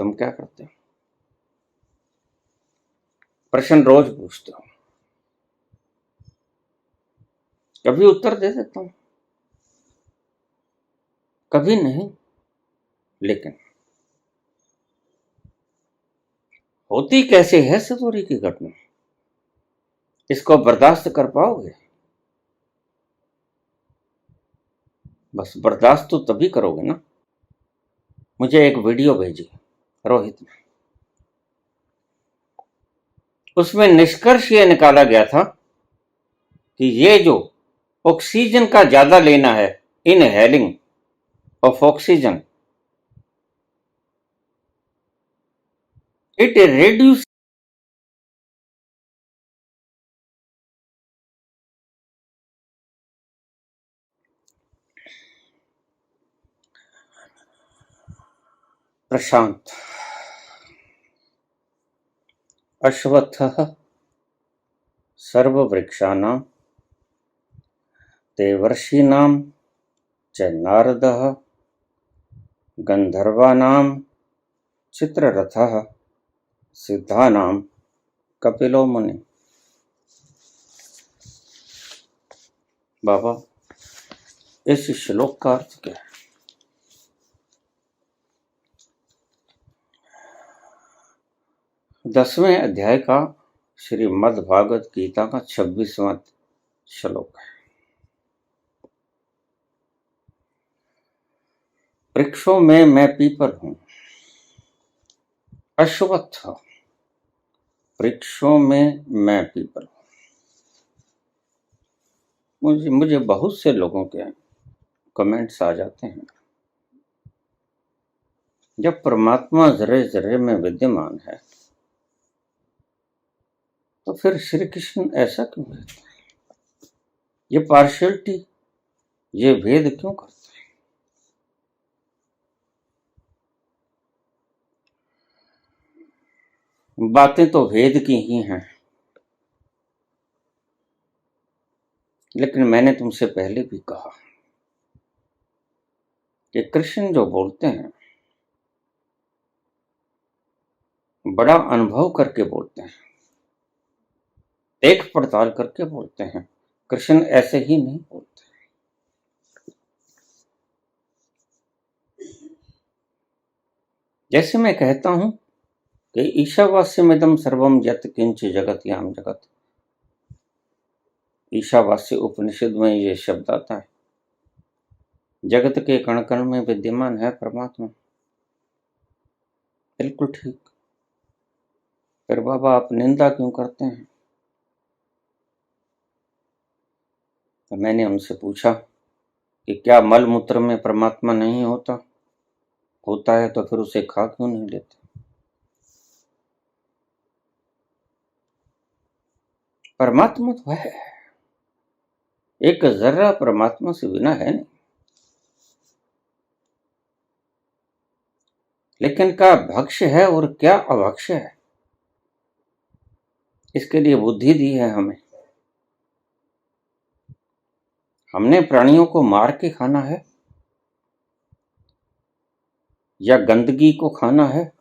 तुम क्या करते हो? प्रश्न रोज पूछते हो, कभी उत्तर दे देता हूं, कभी नहीं। लेकिन होती कैसे है सतोरी की घटना? इसको बर्दाश्त कर पाओगे? बस बर्दाश्त तो तभी करोगे ना। मुझे एक वीडियो भेजी रोहित ने, उसमें निष्कर्ष ये निकाला गया था कि ये जो ऑक्सीजन का ज्यादा लेना है, inhaling of oxygen, it reduce Prashant अश्वत्थः सर्ववृक्षाणां देवर्षीणां च नारदः गंधर्वाणां चित्ररथः सिद्धानां कपिलो मुनि। बाबा, इस श्लोक का अर्थ क्या है? दसवें अध्याय का श्रीमद् भागवत गीता का 26वां श्लोक है। वृक्षों में मैं पीपल हूं, अश्वत्थ वृक्षों में मैं पीपल हूं। मुझे बहुत से लोगों के कमेंट्स आ जाते हैं, जब परमात्मा जरे जरे में विद्यमान है तो फिर श्री कृष्ण ऐसा क्यों कहते हैं? ये पार्शियलिटी, ये भेद क्यों करते हैं? बातें तो भेद की ही हैं, लेकिन मैंने तुमसे पहले भी कहा कि कृष्ण जो बोलते हैं बड़ा अनुभव करके बोलते हैं, देख पड़ताल करके बोलते हैं। कृष्ण ऐसे ही नहीं बोलते। जैसे मैं कहता हूं कि ईशावास्यमिदं सर्वम यत् किंच जगत याम जगत, ईशावास्य उपनिषद में ये शब्द आता है, जगत के कण कण में विद्यमान है परमात्मा। बिल्कुल ठीक। फिर बाबा आप निंदा क्यों करते हैं? तो मैंने उनसे पूछा कि क्या मल मूत्र में परमात्मा नहीं होता? होता है तो फिर उसे खा क्यों नहीं लेते? परमात्मा तो है, एक जर्रा परमात्मा से बिना है नहीं। लेकिन क्या भक्ष्य है और क्या अभक्ष्य है, इसके लिए बुद्धि दी है हमें। हमने प्राणियों को मार के खाना है या गंदगी को खाना है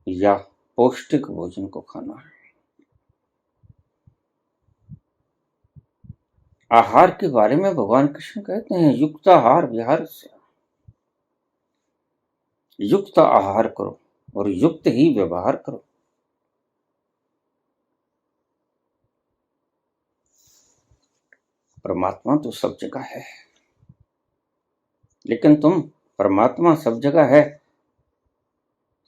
या पौष्टिक भोजन को खाना है। आहार के बारे में भगवान कृष्ण कहते हैं, युक्त आहार विहार से, युक्त आहार करो और युक्त ही व्यवहार करो। परमात्मा तो सब जगह है, लेकिन तुम परमात्मा सब जगह है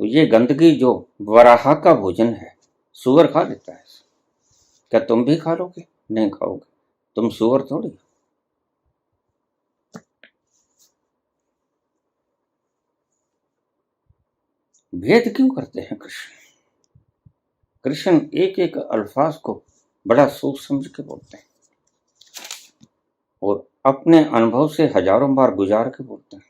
तो ये गंदगी जो वराहा का भोजन है, सुअर खा लेता है, क्या तुम भी खा लोगे? नहीं खाओगे, तुम सुअर थोड़ी। भेद क्यों करते हैं कृष्ण? कृष्ण एक एक अल्फाज को बड़ा सोच समझ के बोलते हैं और अपने अनुभव से हजारों बार गुजार के बोलते हैं।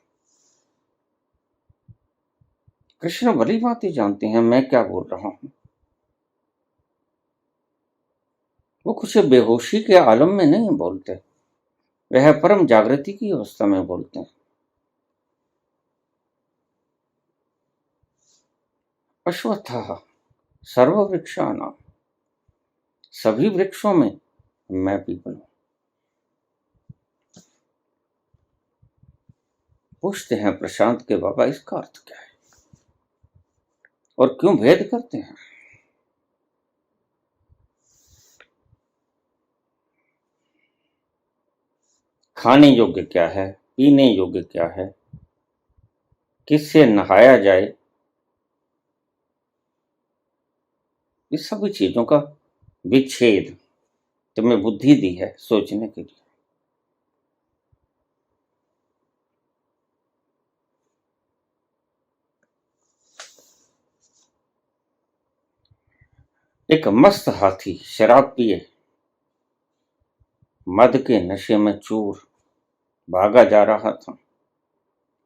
कृष्ण भली भांति जानते हैं मैं क्या बोल रहा हूं। वो कुछ बेहोशी के आलम में नहीं बोलते, वह परम जागृति की अवस्था में बोलते हैं। अश्वत्थः सर्व वृक्षाणां, सभी वृक्षों में मैं पीपल हूं। पूछते हैं प्रशांत के बाबा, इसका अर्थ क्या है और क्यों भेद करते हैं? खाने योग्य क्या है, पीने योग्य क्या है, किससे नहाया जाए, इस सभी चीजों का विच्छेद तुम्हें बुद्धि दी है सोचने के लिए। एक मस्त हाथी शराब पिए मद के नशे में चूर भागा जा रहा था।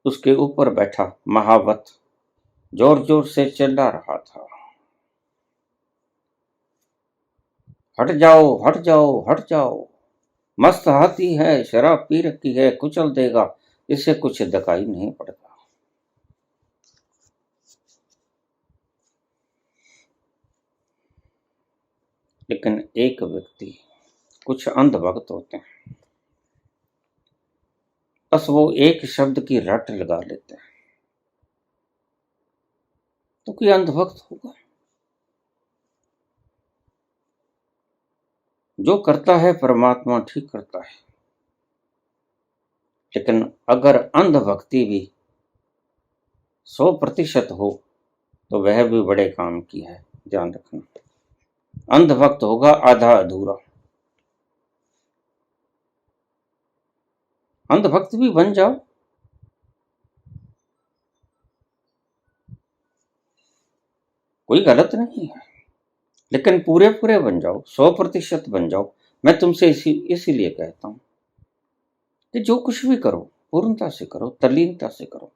उसके ऊपर बैठा महावत जोर जोर से चिल्ला रहा था, हट जाओ हट जाओ हट जाओ, मस्त हाथी है, शराब पी रखी है, कुचल देगा, इसे कुछ दिखाई नहीं पड़ता। लेकिन एक व्यक्ति, कुछ अंधभक्त होते हैं, बस वो एक शब्द की रट लगा लेते हैं। तो कोई अंधभक्त होगा, जो करता है परमात्मा ठीक करता है। लेकिन अगर अंधभक्ति भी 100% हो तो वह भी बड़े काम की है, ध्यान रखना। अंधभक्त होगा आधा अधूरा। अंधभक्त भी बन जाओ, कोई गलत नहीं है, लेकिन पूरे पूरे बन जाओ, 100% बन जाओ। मैं तुमसे इसीलिए कहता हूं कि जो कुछ भी करो पूर्णता से करो, तल्लीनता से करो।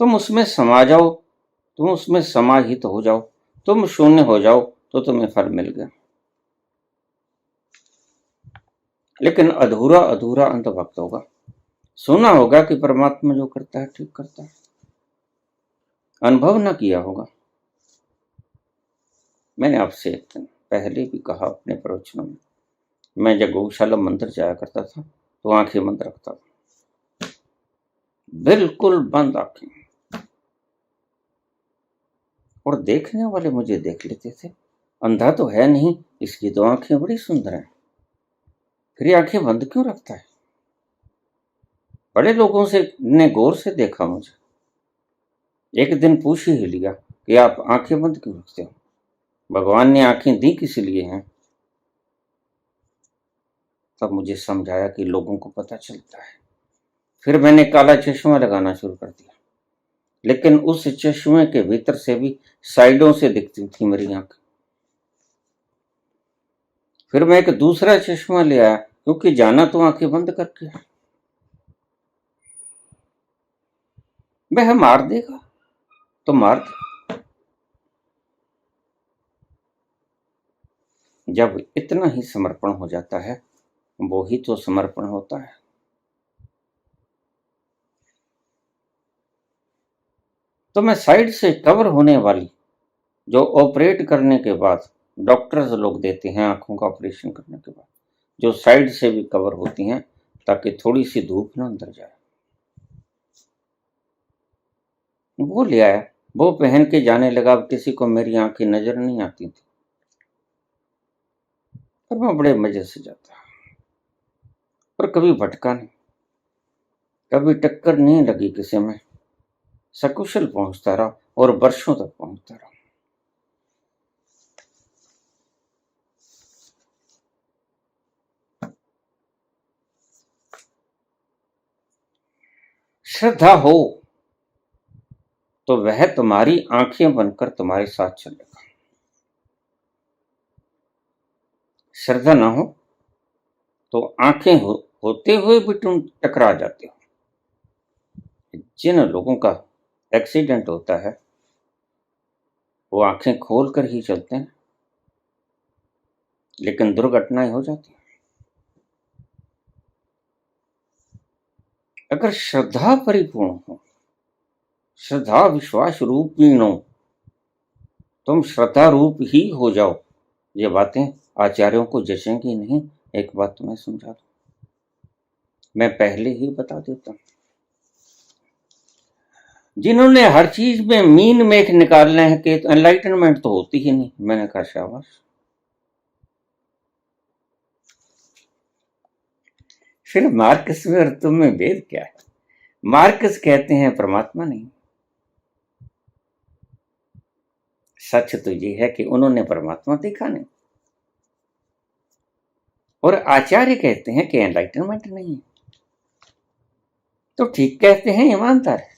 तुम उसमें समा जाओ, तुम उसमें समाहित हो जाओ, तुम शून्य हो जाओ तो तुम्हें फल मिल गया। लेकिन अधूरा अधूरा अंधभक्त होगा, सुना होगा कि परमात्मा जो करता है ठीक करता है, अनुभव ना किया होगा। मैंने आपसे एक दिन पहले भी कहा अपने प्रवचनों में, मैं जब गौशाला मंदिर जाया करता था तो आंखें बंद रखता था, बिल्कुल बंद आंखें, और देखने वाले मुझे देख लेते थे, अंधा तो है नहीं, इसकी तो आंखें बड़ी सुंदर हैं, फिर ये आंखें बंद क्यों रखता है? बड़े लोगों से ने गौर से देखा मुझे, एक दिन पूछ ही लिया कि आप आंखें बंद क्यों रखते हो, भगवान ने आंखें दी किस लिए हैं? तब मुझे समझाया कि लोगों को पता चलता है। फिर मैंने काला चश्मा लगाना शुरू कर दिया, लेकिन उस चश्मे के भीतर से भी साइडों से दिखती थी मेरी आंख। फिर मैं एक दूसरा चश्मा ले आया, क्योंकि जाना तो आंखें बंद करके है। वह मार देगा तो मार दे। जब इतना ही समर्पण हो जाता है, वो ही तो समर्पण होता है। तो मैं साइड से कवर होने वाली, जो ऑपरेट करने के बाद डॉक्टर्स लोग देते हैं आंखों का ऑपरेशन करने के बाद, जो साइड से भी कवर होती हैं ताकि थोड़ी सी धूप ना अंदर जाए, वो ले आया, वो पहन के जाने लगा। अब किसी को मेरी आंखें नजर नहीं आती थी, पर मैं बड़े मजे से जाता, पर कभी भटका नहीं, कभी टक्कर नहीं लगी किसी में, सकुशल पहुंचता रहा और वर्षों तक पहुंचता रहा। श्रद्धा हो तो वह तुम्हारी आंखें बनकर तुम्हारे साथ चलेगा। श्रद्धा ना हो तो आंखें होते हुए भी तुम टकरा जाते हो। जिन लोगों का एक्सीडेंट होता है वो आंखें खोल कर ही चलते हैं, लेकिन दुर्घटनाएं हो जाती हैं। अगर श्रद्धा परिपूर्ण हो, श्रद्धा विश्वास रूपिणो, तुम श्रद्धा रूप ही हो जाओ। ये बातें आचार्यों को जचेंगी नहीं। एक बात तुम्हें समझा दूं, मैं पहले ही बता देता हूं। जिन्होंने हर चीज में मीन मेख निकालना है कि एनलाइटनमेंट तो होती ही नहीं, मैंने कहा शाबाश। फिर मार्कस में और तुम में भेद क्या है? मार्कस कहते हैं परमात्मा नहीं। सच तो ये है कि उन्होंने परमात्मा देखा नहीं, और आचार्य कहते हैं कि एनलाइटनमेंट नहीं है। तो ठीक कहते हैं, ईमानदार है,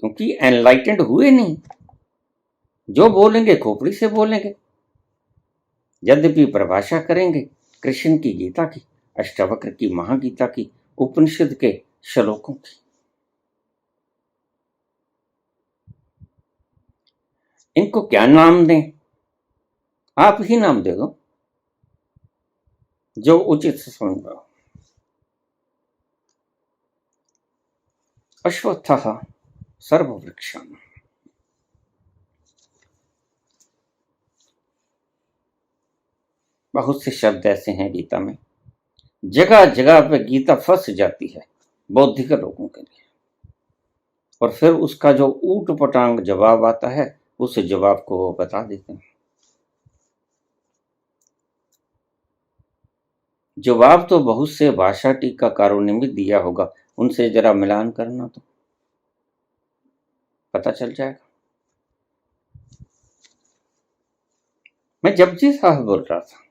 क्योंकि एनलाइटेंड हुए नहीं। जो बोलेंगे खोपड़ी से बोलेंगे, यद्यपि परिभाषा करेंगे कृष्ण की गीता की, अष्टावक्र की, महागीता की, उपनिषद के श्लोकों की। इनको क्या नाम दें? आप ही नाम दे दो जो उचित समझ पाओ। अश्वत्थः सर्ववृक्षाणां। बहुत से शब्द ऐसे हैं गीता में, जगह जगह पे गीता फंस जाती है बौद्धिक लोगों के लिए, और फिर उसका जो ऊट पटांग जवाब आता है, उस जवाब को वो बता देते हैं। जवाब तो बहुत से भाषा टीकाकारों ने भी दिया होगा, उनसे जरा मिलान करना तो पता चल जाएगा। मैं जपजी साहब बोल रहा था,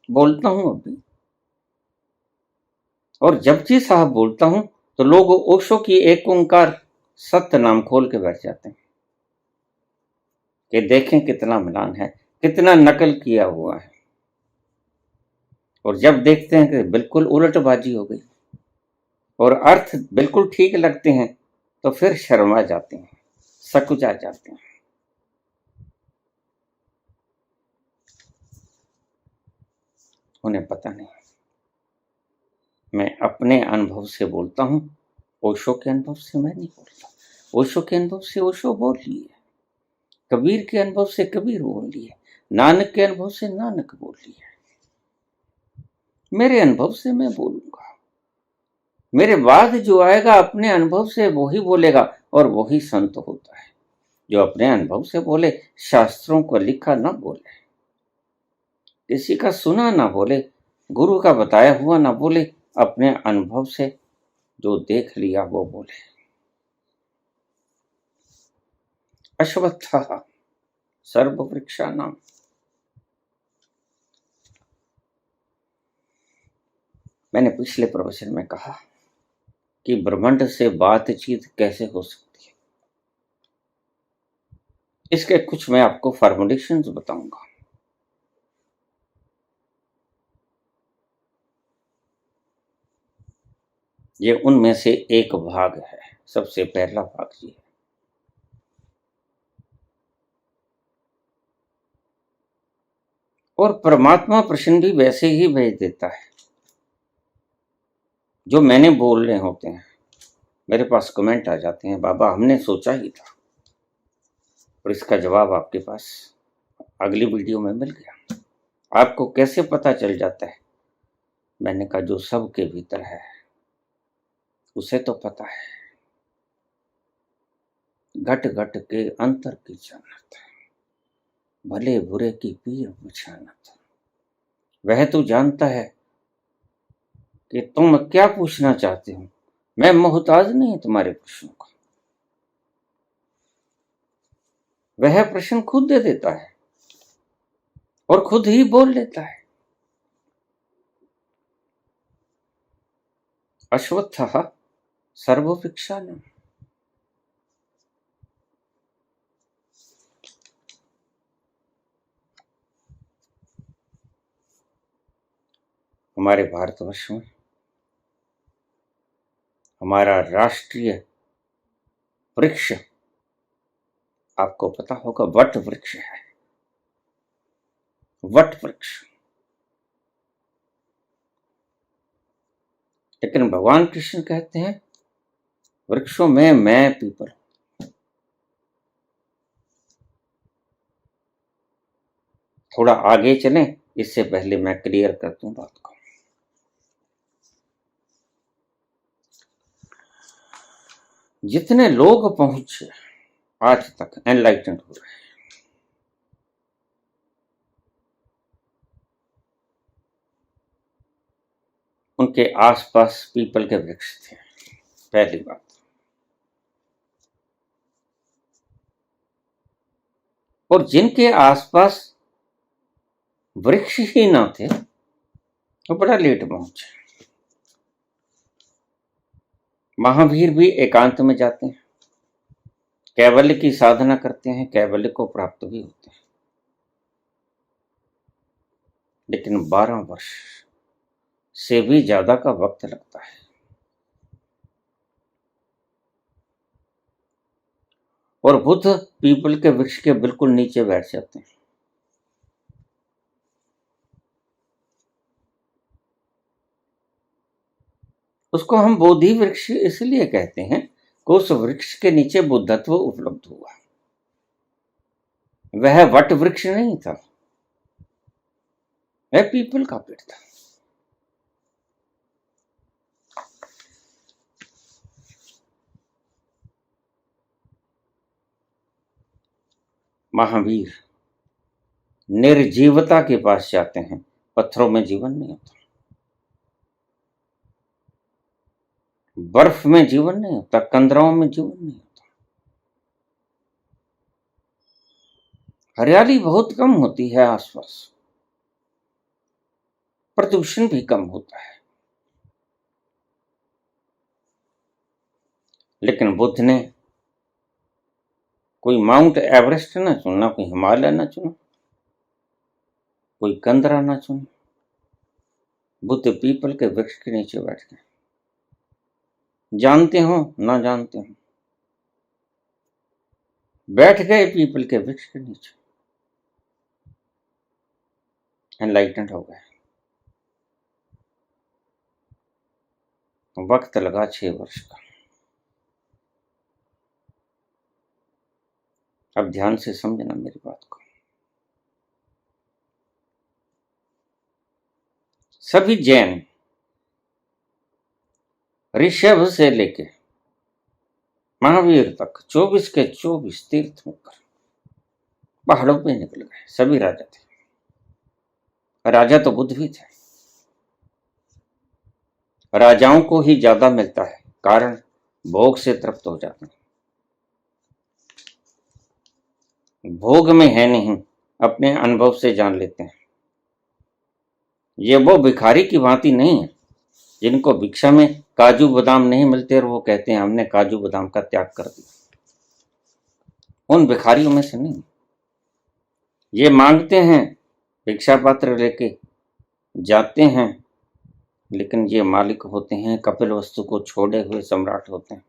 बोलता हूं अभी, और जपजी साहब बोलता हूं तो लोग ओशो की एक ओंकार सत्य नाम खोल के बैठ जाते हैं कि देखें कितना मिलान है, कितना नकल किया हुआ है। और जब देखते हैं कि बिल्कुल उलटबाजी हो गई और अर्थ बिल्कुल ठीक लगते हैं, तो फिर शर्मा जाते हैं, सकुचा जाते हैं। उन्हें पता नहीं। मैं अपने अनुभव से बोलता हूं, ओशो के अनुभव से मैं नहीं बोलता। ओशो के अनुभव से ओशो बोल लिए, कबीर के अनुभव से कबीर बोल लिए, नानक के अनुभव से नानक बोल लिए। मेरे अनुभव से मैं बोलूंगा, मेरे बाद जो आएगा अपने अनुभव से वही बोलेगा, और वही संत होता है जो अपने अनुभव से बोले, शास्त्रों को लिखा ना बोले, किसी का सुना ना बोले, गुरु का बताया हुआ ना बोले, अपने अनुभव से जो देख लिया वो बोले। अश्वत्थः सर्ववृक्षाणां। मैंने पिछले प्रवचन में कहा कि ब्रह्मांड से बातचीत कैसे हो सकती है। इसके कुछ मैं आपको फॉर्मुलेशंस बताऊंगा। ये उनमें से एक भाग है। सबसे पहला भाग ये है, और परमात्मा प्रश्न भी वैसे ही भेज देता है जो मैंने बोल रहे होते हैं। मेरे पास कमेंट आ जाते हैं, बाबा हमने सोचा ही था, और इसका जवाब आपके पास अगली वीडियो में मिल गया। आपको कैसे पता चल जाता है? मैंने कहा जो सबके भीतर है उसे तो पता है। घट घट के अंतर की जानत, भले बुरे की पीर पहचानत। वह तो जानता है कि तुम क्या पूछना चाहते हो, मैं मोहताज नहीं तुम्हारे प्रश्नों का। वह प्रश्न खुद दे देता है और खुद ही बोल लेता है। अश्वत्थः सर्ववृक्षाणां। हमारे भारतवर्ष में हमारा राष्ट्रीय वृक्ष आपको पता होगा वट वृक्ष है। वट वृक्ष। लेकिन भगवान कृष्ण कहते हैं वृक्षों में मैं पीपल। थोड़ा आगे चलें, इससे पहले मैं क्लियर कर दूं बात को। जितने लोग पहुंचे आज तक एनलाइटेंड हो रहे हैं, उनके आसपास पीपल के वृक्ष थे, पहली बात। और जिनके आसपास वृक्ष ही ना थे वो बड़ा लेट पहुंचे। महावीर भी एकांत में जाते हैं, कैवल्य की साधना करते हैं, कैवल्य को प्राप्त भी होते हैं, लेकिन 12 वर्ष से भी ज्यादा का वक्त लगता है। और बुद्ध पीपल के वृक्ष के बिल्कुल नीचे बैठ जाते हैं। उसको हम बोधि वृक्ष इसलिए कहते हैं कि उस वृक्ष के नीचे बुद्धत्व उपलब्ध हुआ। वह वट वृक्ष नहीं था, वह पीपल का पेड़ था। महावीर निर्जीवता के पास जाते हैं। पत्थरों में जीवन नहीं होता, बर्फ में जीवन नहीं होता, कंदराओं में जीवन नहीं होता, हरियाली बहुत कम होती है आसपास, प्रदूषण भी कम होता है। लेकिन बुद्ध ने कोई माउंट एवरेस्ट ना चुना, कोई हिमालय ना चुना, कोई कंदरा ना चुना। बुद्ध पीपल के वृक्ष के नीचे बैठ गए, जानते हो ना जानते हो, बैठ गए पीपल के वृक्ष के नीचे, एनलाइटेंड हो गए। वक्त लगा 6 वर्ष का। अब ध्यान से समझना मेरी बात को। सभी जैन ऋषभ से लेके महावीर तक 24 के 24 तीर्थ होकर पहाड़ों पे निकल गए। सभी राजा थे, राजा तो बुद्ध भी थे। राजाओं को ही ज्यादा मिलता है, कारण भोग से तृप्त हो जाते हैं। भोग में है नहीं, अपने अनुभव से जान लेते हैं। ये वो भिखारी की भांति नहीं है जिनको भिक्षा में काजू बादाम नहीं मिलते और वो कहते हैं हमने काजू बादाम का त्याग कर दिया। उन भिखारियों में से नहीं। ये मांगते हैं, भिक्षा पात्र लेके जाते हैं, लेकिन ये मालिक होते हैं, कपिल वस्तु को छोड़े हुए सम्राट होते हैं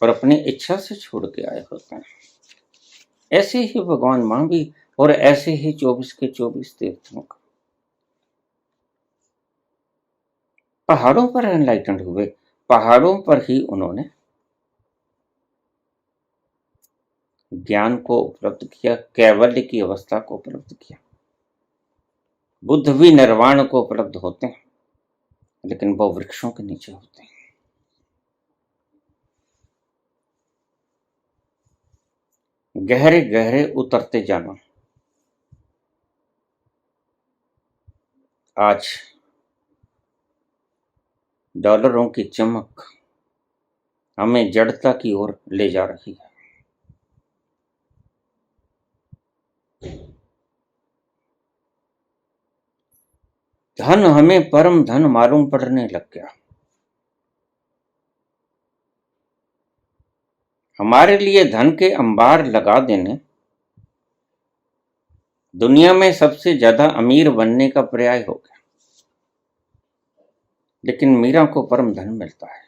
और अपनी इच्छा से छोड़ के आए होते हैं। ऐसे ही भगवान महावीर और ऐसे ही 24 के 24 तीर्थों का पहाड़ों पर एनलाइटेंड हुए। पहाड़ों पर ही उन्होंने ज्ञान को उपलब्ध किया, कैवल्य की अवस्था को उपलब्ध किया। बुद्ध भी निर्वाण को उपलब्ध होते हैं, लेकिन वो वृक्षों के नीचे होते हैं। गहरे गहरे उतरते जाना। आज डॉलरों की चमक हमें जड़ता की ओर ले जा रही है। धन हमें परम धन मालूम पड़ने लग गया। हमारे लिए धन के अंबार लगा देने, दुनिया में सबसे ज्यादा अमीर बनने का पर्याय हो गया। लेकिन मीरा को परम धन मिलता है।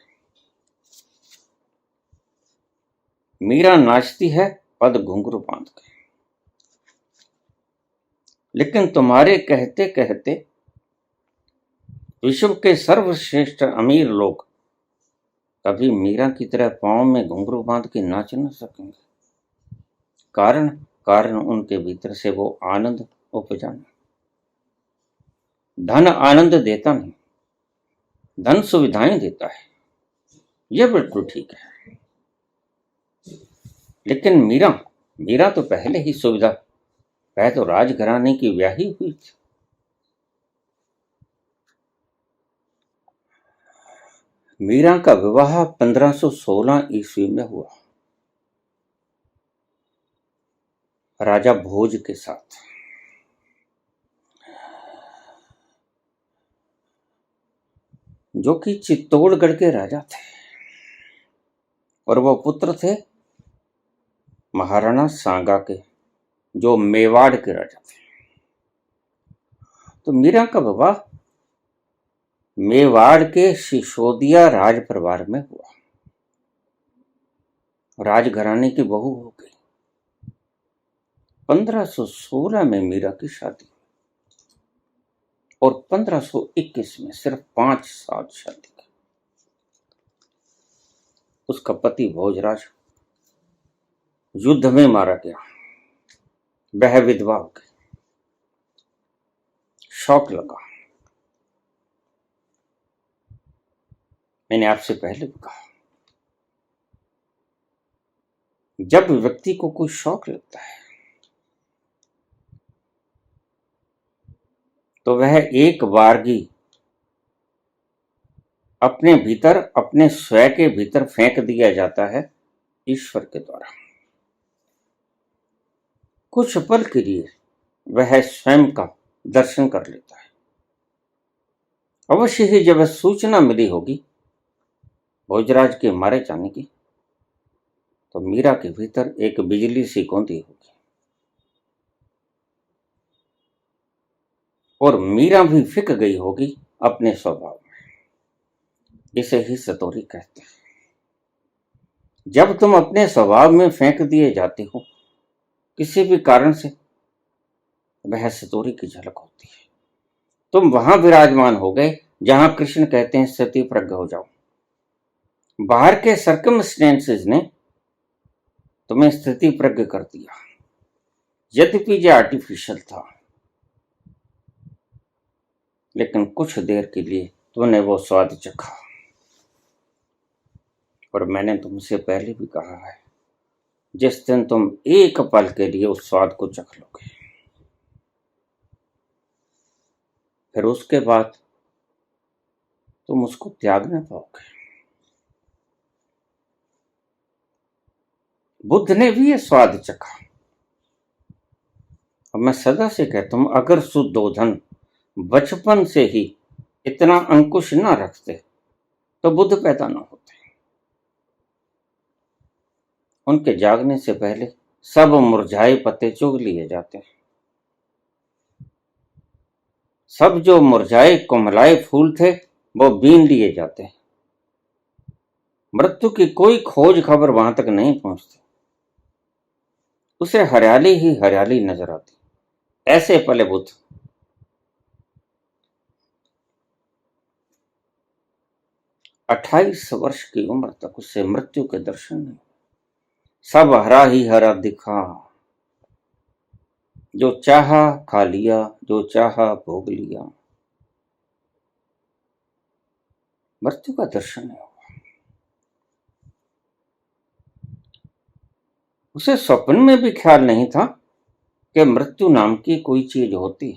मीरा नाचती है पद घुंघरू बांध के, लेकिन तुम्हारे कहते कहते विश्व के सर्वश्रेष्ठ अमीर लोग कभी मीरा की तरह पांव में घुंघरू बांध के नाच न सकेंगे। कारण कारण उनके भीतर से वो आनंद उपजा नहीं। धन आनंद देता नहीं, धन सुविधाएं देता है, यह बिल्कुल ठीक है। लेकिन मीरा मीरा तो पहले ही सुविधा, वह तो राजघराने की ब्याही हुई थी। मीरा का विवाह 1516 ईस्वी में हुआ राजा भोज के साथ। जो कि चित्तौड़गढ़ के राजा थे और वो पुत्र थे महाराणा सांगा के, जो मेवाड़ के राजा थे। तो मीरा का विवाह मेवाड़ के सिसोदिया राज परिवार में हुआ। राजघराने की बहू हो गई। 1516 में मीरा की शादी और 1521 में सिर्फ 5 साल शादी की। उसका पति भोजराज युद्ध में मारा गया, वह विधवा हो गई। शौक लगा। मैंने आपसे पहले भी कहा, जब व्यक्ति को कोई शौक लगता है तो वह एक बारगी अपने भीतर, अपने स्वयं के भीतर फेंक दिया जाता है ईश्वर के द्वारा। कुछ पल के लिए वह स्वयं का दर्शन कर लेता है। अवश्य ही जब सूचना मिली होगी भोजराज के मारे जाने की, तो मीरा के भीतर एक बिजली सी कौंधी होगी और मीरा भी फिक गई होगी अपने स्वभाव में। इसे ही सतोरी कहते हैं। जब तुम अपने स्वभाव में फेंक दिए जाते हो किसी भी कारण से, वह सतोरी की झलक होती है। तुम वहां विराजमान हो गए जहां कृष्ण कहते हैं स्थिति प्रज्ञ हो जाओ। बाहर के सर्कमस्टेंसेस ने तुम्हें स्थिति प्रज्ञ कर दिया, यद्यपि यह आर्टिफिशियल था, लेकिन कुछ देर के लिए तुमने वो स्वाद चखा। और मैंने तुमसे पहले भी कहा है, जिस दिन तुम एक पल के लिए उस स्वाद को चख लोगे, फिर उसके बाद तुम उसको त्याग न पाओगे। बुद्ध ने भी ये स्वाद चखा। अब मैं सदा से कहता हूं, अगर शुद्धोधन बचपन से ही इतना अंकुश ना रखते तो बुद्ध पैदा ना होते। उनके जागने से पहले सब मुरझाए पत्ते चुग लिए जाते हैं। सब जो मुरझाए कुम्हलाए फूल थे वो बीन लिए जाते हैं। मृत्यु की कोई खोज खबर वहां तक नहीं पहुंचती। उसे हरियाली ही हरियाली नजर आती। ऐसे पले बुद्ध। 28 वर्ष की उम्र तक उसे मृत्यु के दर्शन नहीं। सब हरा ही हरा दिखा, जो चाहा खा लिया, जो चाहा भोग लिया। मृत्यु का दर्शन नहीं हुआ। उसे स्वप्न में भी ख्याल नहीं था कि मृत्यु नाम की कोई चीज होती।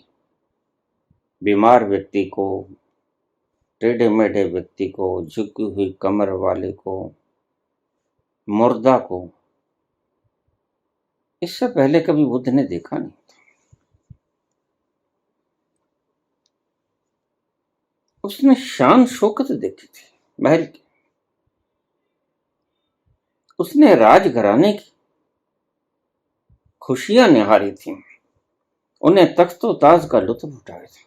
बीमार व्यक्ति को, टेढ़े मेढ़े व्यक्ति को, झुकी हुई कमर वाले को, मुर्दा को, इससे पहले कभी बुद्ध ने देखा नहीं था। उसने शान शौकत देखी थी महल की। उसने राजघराने की खुशियां निहारी थी। उन्हें तख्तो ताज का लुत्फ उठाया था।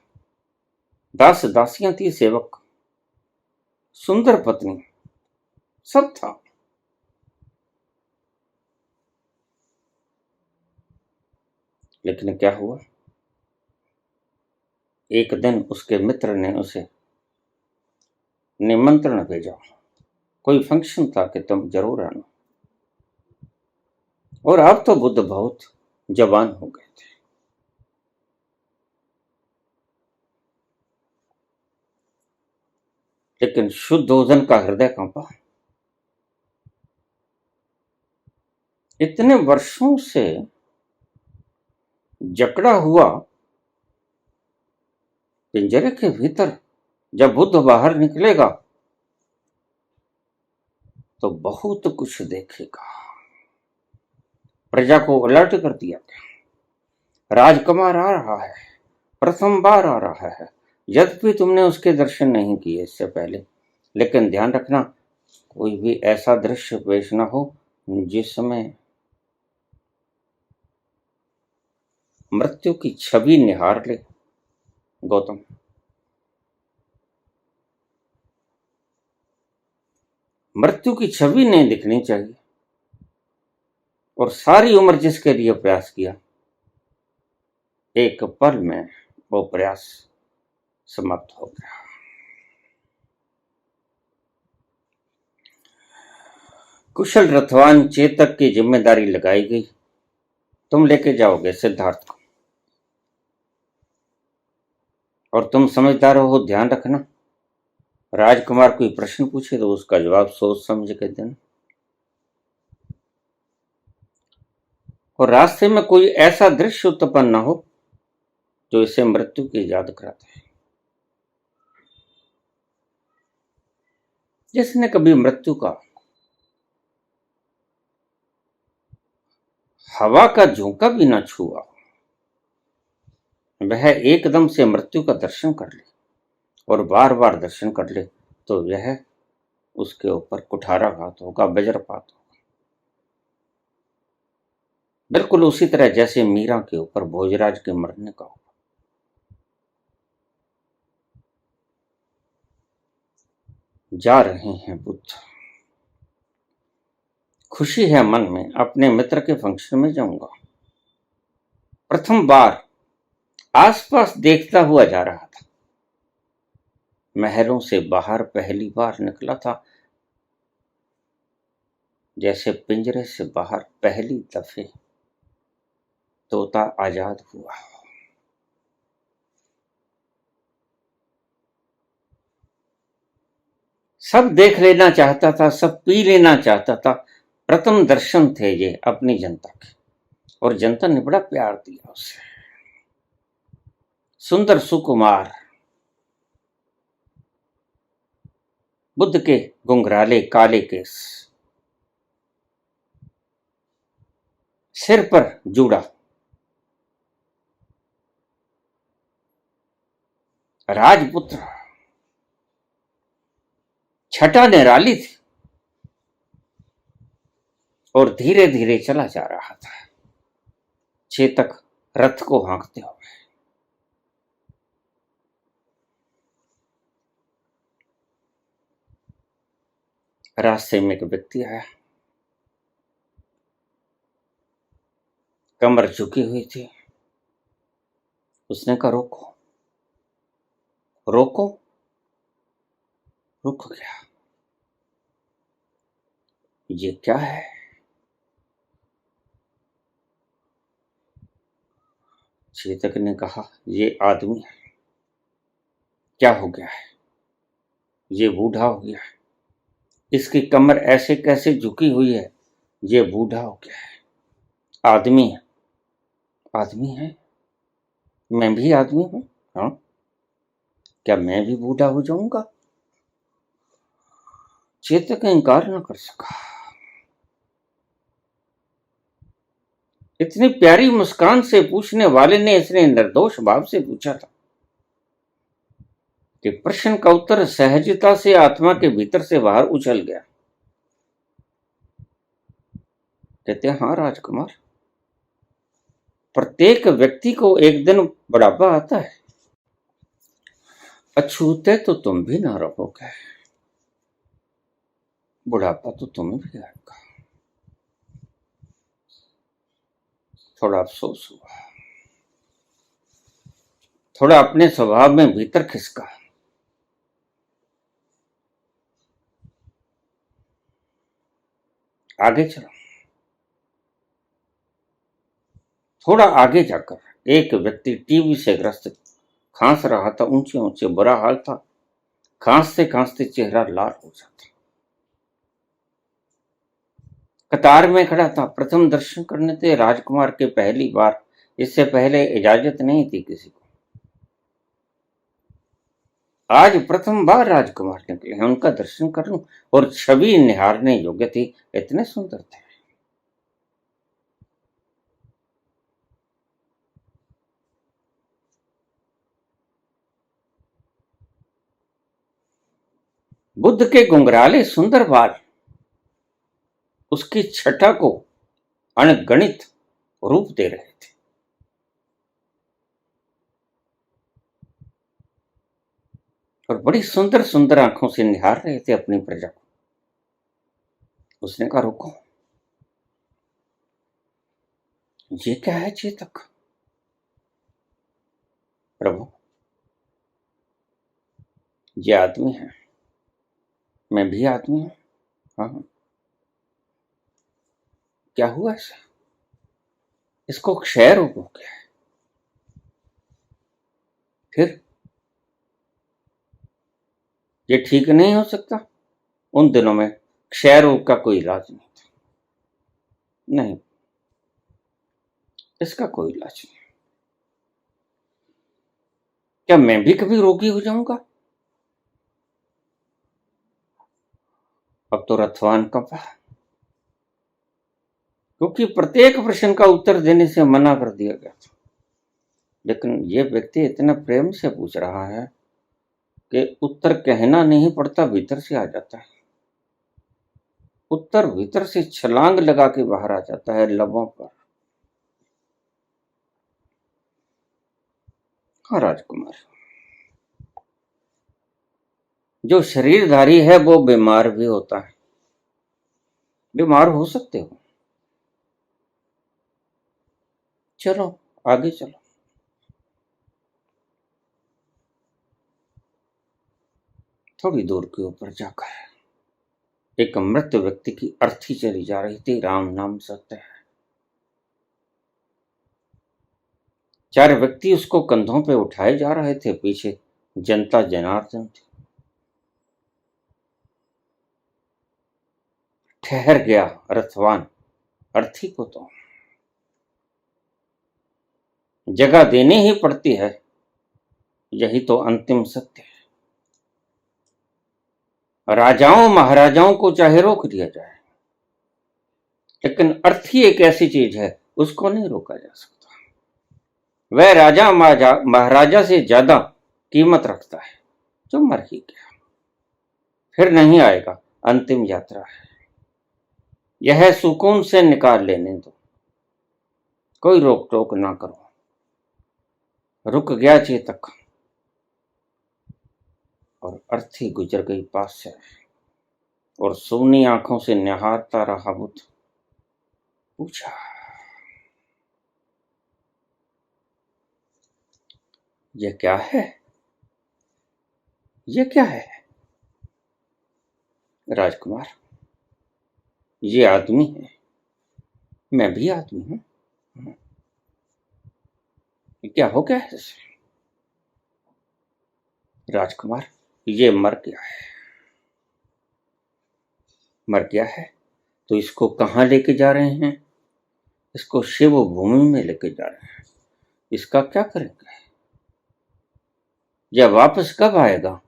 दास दासियां थी, सेवक, सुंदर पत्नी, सब था। लेकिन क्या हुआ? एक दिन उसके मित्र ने उसे निमंत्रण भेजा कोई फंक्शन था कि तुम जरूर आना। और अब तो बुद्ध बहुत जवान हो गए थे। लेकिन शुद्धोधन का हृदय कांपा। इतने वर्षों से जकड़ा हुआ पिंजरे के भीतर जब बुद्ध बाहर निकलेगा तो बहुत कुछ देखेगा। प्रजा को अलर्ट कर दिया गया, राजकुमार आ रहा है, प्रथम बार आ रहा है। यद्यपि तुमने उसके दर्शन नहीं किए इससे पहले, लेकिन ध्यान रखना कोई भी ऐसा दृश्य पेश न हो जिसमें मृत्यु की छवि निहार ले। गौतम, मृत्यु की छवि नहीं दिखनी चाहिए। और सारी उम्र जिसके लिए प्रयास किया, एक पल में वो प्रयास समाप्त हो गया। कुशल रथवान चेतक की जिम्मेदारी लगाई गई। तुम लेके जाओगे सिद्धार्थ को, और तुम समझदार हो, ध्यान रखना राजकुमार कोई प्रश्न पूछे तो उसका जवाब सोच समझ के देना। और रास्ते में कोई ऐसा दृश्य उत्पन्न न हो जो इसे मृत्यु की याद कराता है। जिसने कभी मृत्यु का हवा का झोंका भी ना छुआ, वह एकदम से मृत्यु का दर्शन कर ले और बार बार दर्शन कर ले तो यह उसके ऊपर कुठाराघात होगा, वज्रपात होगा। बिल्कुल उसी तरह जैसे मीरा के ऊपर भोजराज के मरने का होगा। जा रहे हैं बुद्ध। खुशी है मन में, अपने मित्र के फंक्शन में जाऊंगा। प्रथम बार आसपास देखता हुआ जा रहा था। महलों से बाहर पहली बार निकला था, जैसे पिंजरे से बाहर पहली दफे तोता आजाद हुआ। सब देख लेना चाहता था, सब पी लेना चाहता था। प्रथम दर्शन थे ये अपनी जनता के, और जनता ने बड़ा प्यार दिया उसे। सुंदर सुकुमार बुद्ध के घुंघराले काले केस, सिर पर जूड़ा, राजपुत्र, छटा निराली थी और धीरे धीरे चला जा रहा था, चेतक रथ को हाँकते हुए। रास्ते में एक व्यक्ति आया, कमर झुकी हुई थी। उसने कहा रोको। रोको? रुक गया। ये क्या है? चेतक ने कहा ये आदमी है। क्या हो गया है? ये बूढ़ा हो गया है। इसकी कमर ऐसे कैसे झुकी हुई है? ये बूढ़ा हो गया है। आदमी है। आदमी है? मैं भी आदमी हूं। हाँ, क्या मैं भी बूढ़ा हो जाऊंगा? चेतक इंकार न कर सका। इतनी प्यारी मुस्कान से पूछने वाले ने इसने निर्दोष भाव से पूछा था कि प्रश्न का उत्तर सहजता से आत्मा के भीतर से बाहर उछल गया। कहते हैं हाँ राजकुमार, प्रत्येक व्यक्ति को एक दिन बुढ़ापा आता है। अछूते तो तुम भी ना रहोगे, बुढ़ापा तो तुम्हें भी आएगा। थोड़ा अफसोस हुआ, थोड़ा अपने स्वभाव में भीतर खिसका। आगे चलो, थोड़ा आगे जाकर एक व्यक्ति टीबी से ग्रस्त खांस रहा था, ऊंचे ऊंचे, बुरा हाल था। खांसते खांसते चेहरा लाल हो जाता। कतार में खड़ा था, प्रथम दर्शन करने थे राजकुमार के, पहली बार। इससे पहले इजाजत नहीं थी किसी को। आज प्रथम बार राजकुमार निकले हैं, उनका दर्शन कर लूं। और छवि निहारने योग्य थी, इतने सुंदर थे। बुद्ध के घुंघराले सुंदर बाल उसकी छटा को अनगणित रूप दे रहे थे। और बड़ी सुंदर सुंदर आंखों से निहार रहे थे अपनी प्रजा को। उसने कहा, रुको, ये क्या है चेतक? प्रभु, ये आदमी है, मैं भी आदमी हूं। हाँ, क्या हुआ ऐसा? इसको क्षय रोग हो गया है। फिर ये ठीक नहीं हो सकता? उन दिनों में क्षय रोग का कोई इलाज नहीं था। नहीं, इसका कोई इलाज नहीं। क्या मैं भी कभी रोगी हो जाऊंगा? अब तो रथवान कंपा, क्योंकि प्रत्येक प्रश्न का उत्तर देने से मना कर दिया गया था। लेकिन ये व्यक्ति इतना प्रेम से पूछ रहा है कि उत्तर कहना नहीं पड़ता, भीतर से आ जाता है। उत्तर भीतर से छलांग लगा के बाहर आ जाता है, लबों पर। हाँ राजकुमार, जो शरीरधारी है वो बीमार भी होता है। बीमार हो सकते हो। चलो आगे चलो। थोड़ी दूर के ऊपर जाकर एक मृत व्यक्ति की अर्थी चली जा रही थी। राम नाम सत्य है। 4 व्यक्ति उसको कंधों पे उठाए जा रहे थे, पीछे जनता जनार्दन थी। ठहर गया रथवान, अर्थी को तो जगह देनी ही पड़ती है, यही तो अंतिम सत्य है। राजाओं महाराजाओं को चाहे रोक दिया जाए, लेकिन अर्थी एक ऐसी चीज है, उसको नहीं रोका जा सकता। वह राजा महाराजा से ज्यादा कीमत रखता है। जो मर ही गया, फिर नहीं आएगा, अंतिम यात्रा है। यह सुकून से निकाल लेने दो, कोई रोक टोक ना करो। रुक गया चेतक, और अर्थी गुजर गई पास से। और सोनी आंखों से निहारता रहा बुद्ध। पूछा, यह क्या है? यह क्या है? राजकुमार, ये आदमी है, मैं भी आदमी हूं। क्या हो गया है इसे? राजकुमार, ये मर गया है। मर गया है तो इसको कहाँ लेके जा रहे हैं? इसको शिव भूमि में लेके जा रहे हैं। इसका क्या करेंगे? यह वापस कब आएगा?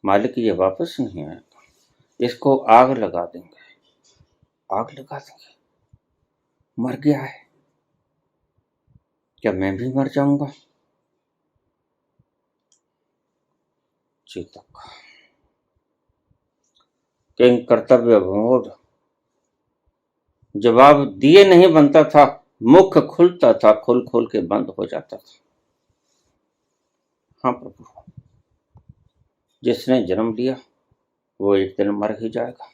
मालिक, ये वापस नहीं आएगा। इसको आग लगा देंगे, आग लगा देंगे। मर गया है, क्या मैं भी मर जाऊंगा? चेतक, किंग कर्तव्य बोध जवाब दिए नहीं बनता था। मुख खुलता था, खुल खुल के बंद हो जाता था। हाँ प्रभु, जिसने जन्म लिया वो एक दिन मर ही जाएगा।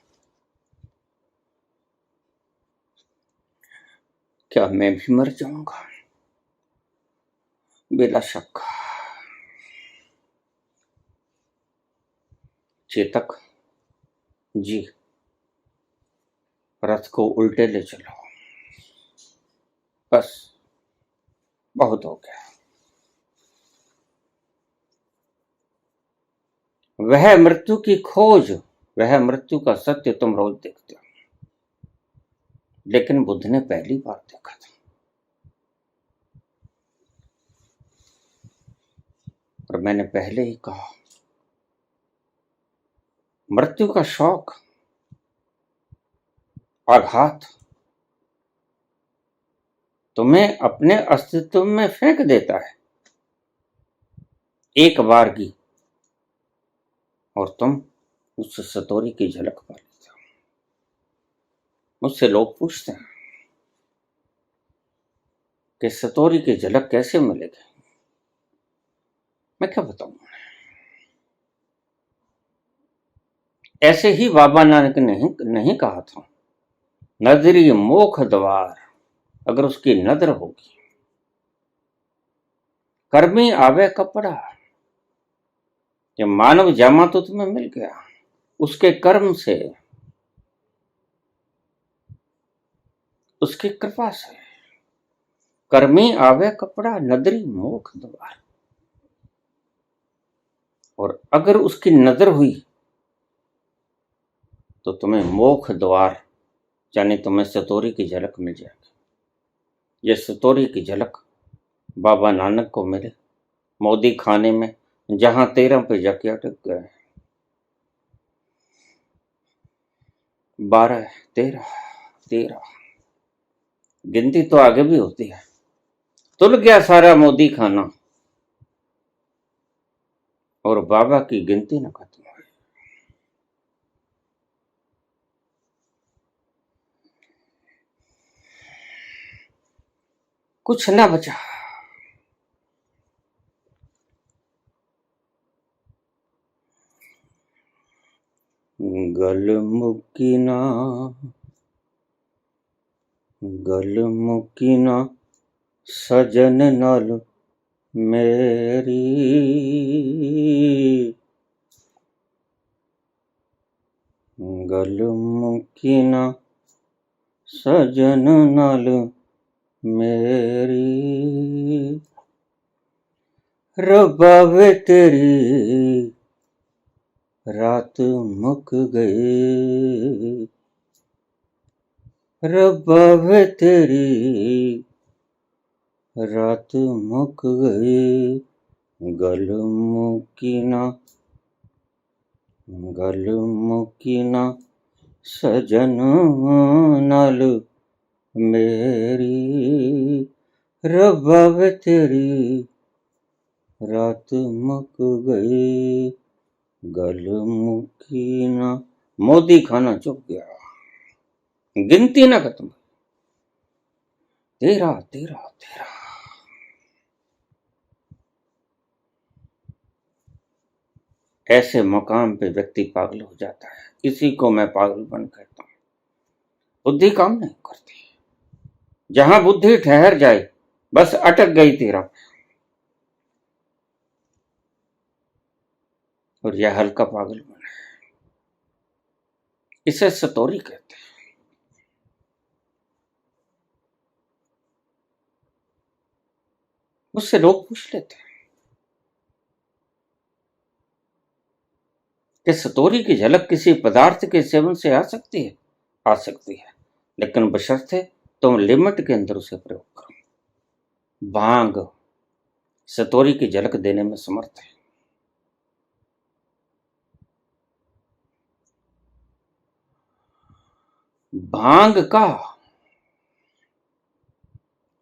क्या मैं भी मर जाऊंगा? बिला शक। चेतक जी, रथ को उल्टे ले चलो, बस बहुत हो गया। वह मृत्यु की खोज, वह मृत्यु का सत्य तुम रोज देखते हो, लेकिन बुद्ध ने पहली बार देखा था। और मैंने पहले ही कहा, मृत्यु का शौक, आघात तुम्हें अपने अस्तित्व में फेंक देता है एक बार की, और तुम उस सतोरी की झलक पा लेते हो। मुझसे लोग पूछते हैं कि सतोरी की झलक कैसे मिलेगी, मैं क्या बताऊं। ऐसे ही बाबा नानक ने नहीं कहा था, नजरी मोख द्वार, अगर उसकी नजर होगी, कर्मी आवे कपड़ा, ये मानव जामा तो तुम्हें मिल गया, उसके कर्म से, उसकी कृपा से। कर्मी आवे कपड़ा, नदरी मोख द्वार, और अगर उसकी नजर हुई तो तुम्हें मोख द्वार, यानी तुम्हें सतोरी की झलक मिल जाएगी। ये सतोरी की झलक बाबा नानक को मिले मोदी खाने में, जहां 13 पे जाके अटक गए। 12, 13 गिनती तो आगे भी होती है। तुल गया सारा मोदी खाना, और बाबा की गिनती न खत्म हुई। कुछ ना बचा। गल मुकिना, गल मुकिना सजन नल मेरी, गल मुकिना सजन नल मेरी, रब्बा वे तेरी रात मुक गई, रब्बा वे तेरी रात मुक गई, गल मुकिना, गल मुकिना सजन नल मेरी, रब्बा वे तेरी रात मुक गई, गल मुकिना। मोदी खाना चुप गया, गिनती ना खत्म। 13, 13, 13। ऐसे मकाम पे व्यक्ति पागल हो जाता है। इसी को मैं पागलपन कहता हूं। बुद्धि काम नहीं करती। जहां बुद्धि ठहर जाए, बस अटक गई 13, और यह हल्का पागलपन है। इसे सतोरी कहते हैं। मुझसे लोग पूछ लेते हैं कि सतोरी की झलक किसी पदार्थ के सेवन से आ सकती है? आ सकती है, लेकिन बशर्ते तुम लिमिट के अंदर उसे प्रयोग करो। भांग सतोरी की झलक देने में समर्थ है। भांग का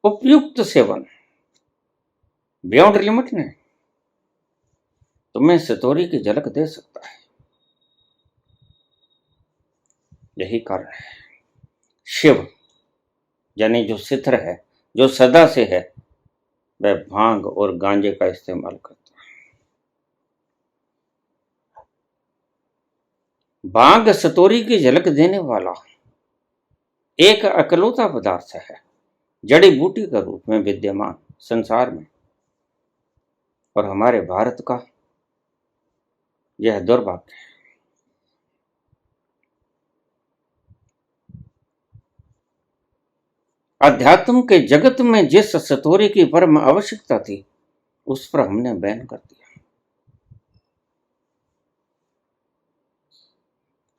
उपयुक्त सेवन बियॉन्ड लिमिट ने तुम्हें सतोरी की झलक दे सकता है। यही कारण है शिव, यानी जो सित्र है, जो सदा से है, वह भांग और गांजे का इस्तेमाल करता है। भांग सतोरी की झलक देने वाला एक अकलौता पदार्थ है, जड़ी बूटी का रूप में विद्यमान संसार में, और हमारे भारत का यह दुर्भाग्य है। अध्यात्म के जगत में जिस सतोरी की परम आवश्यकता थी, उस पर हमने बैन कर दिया।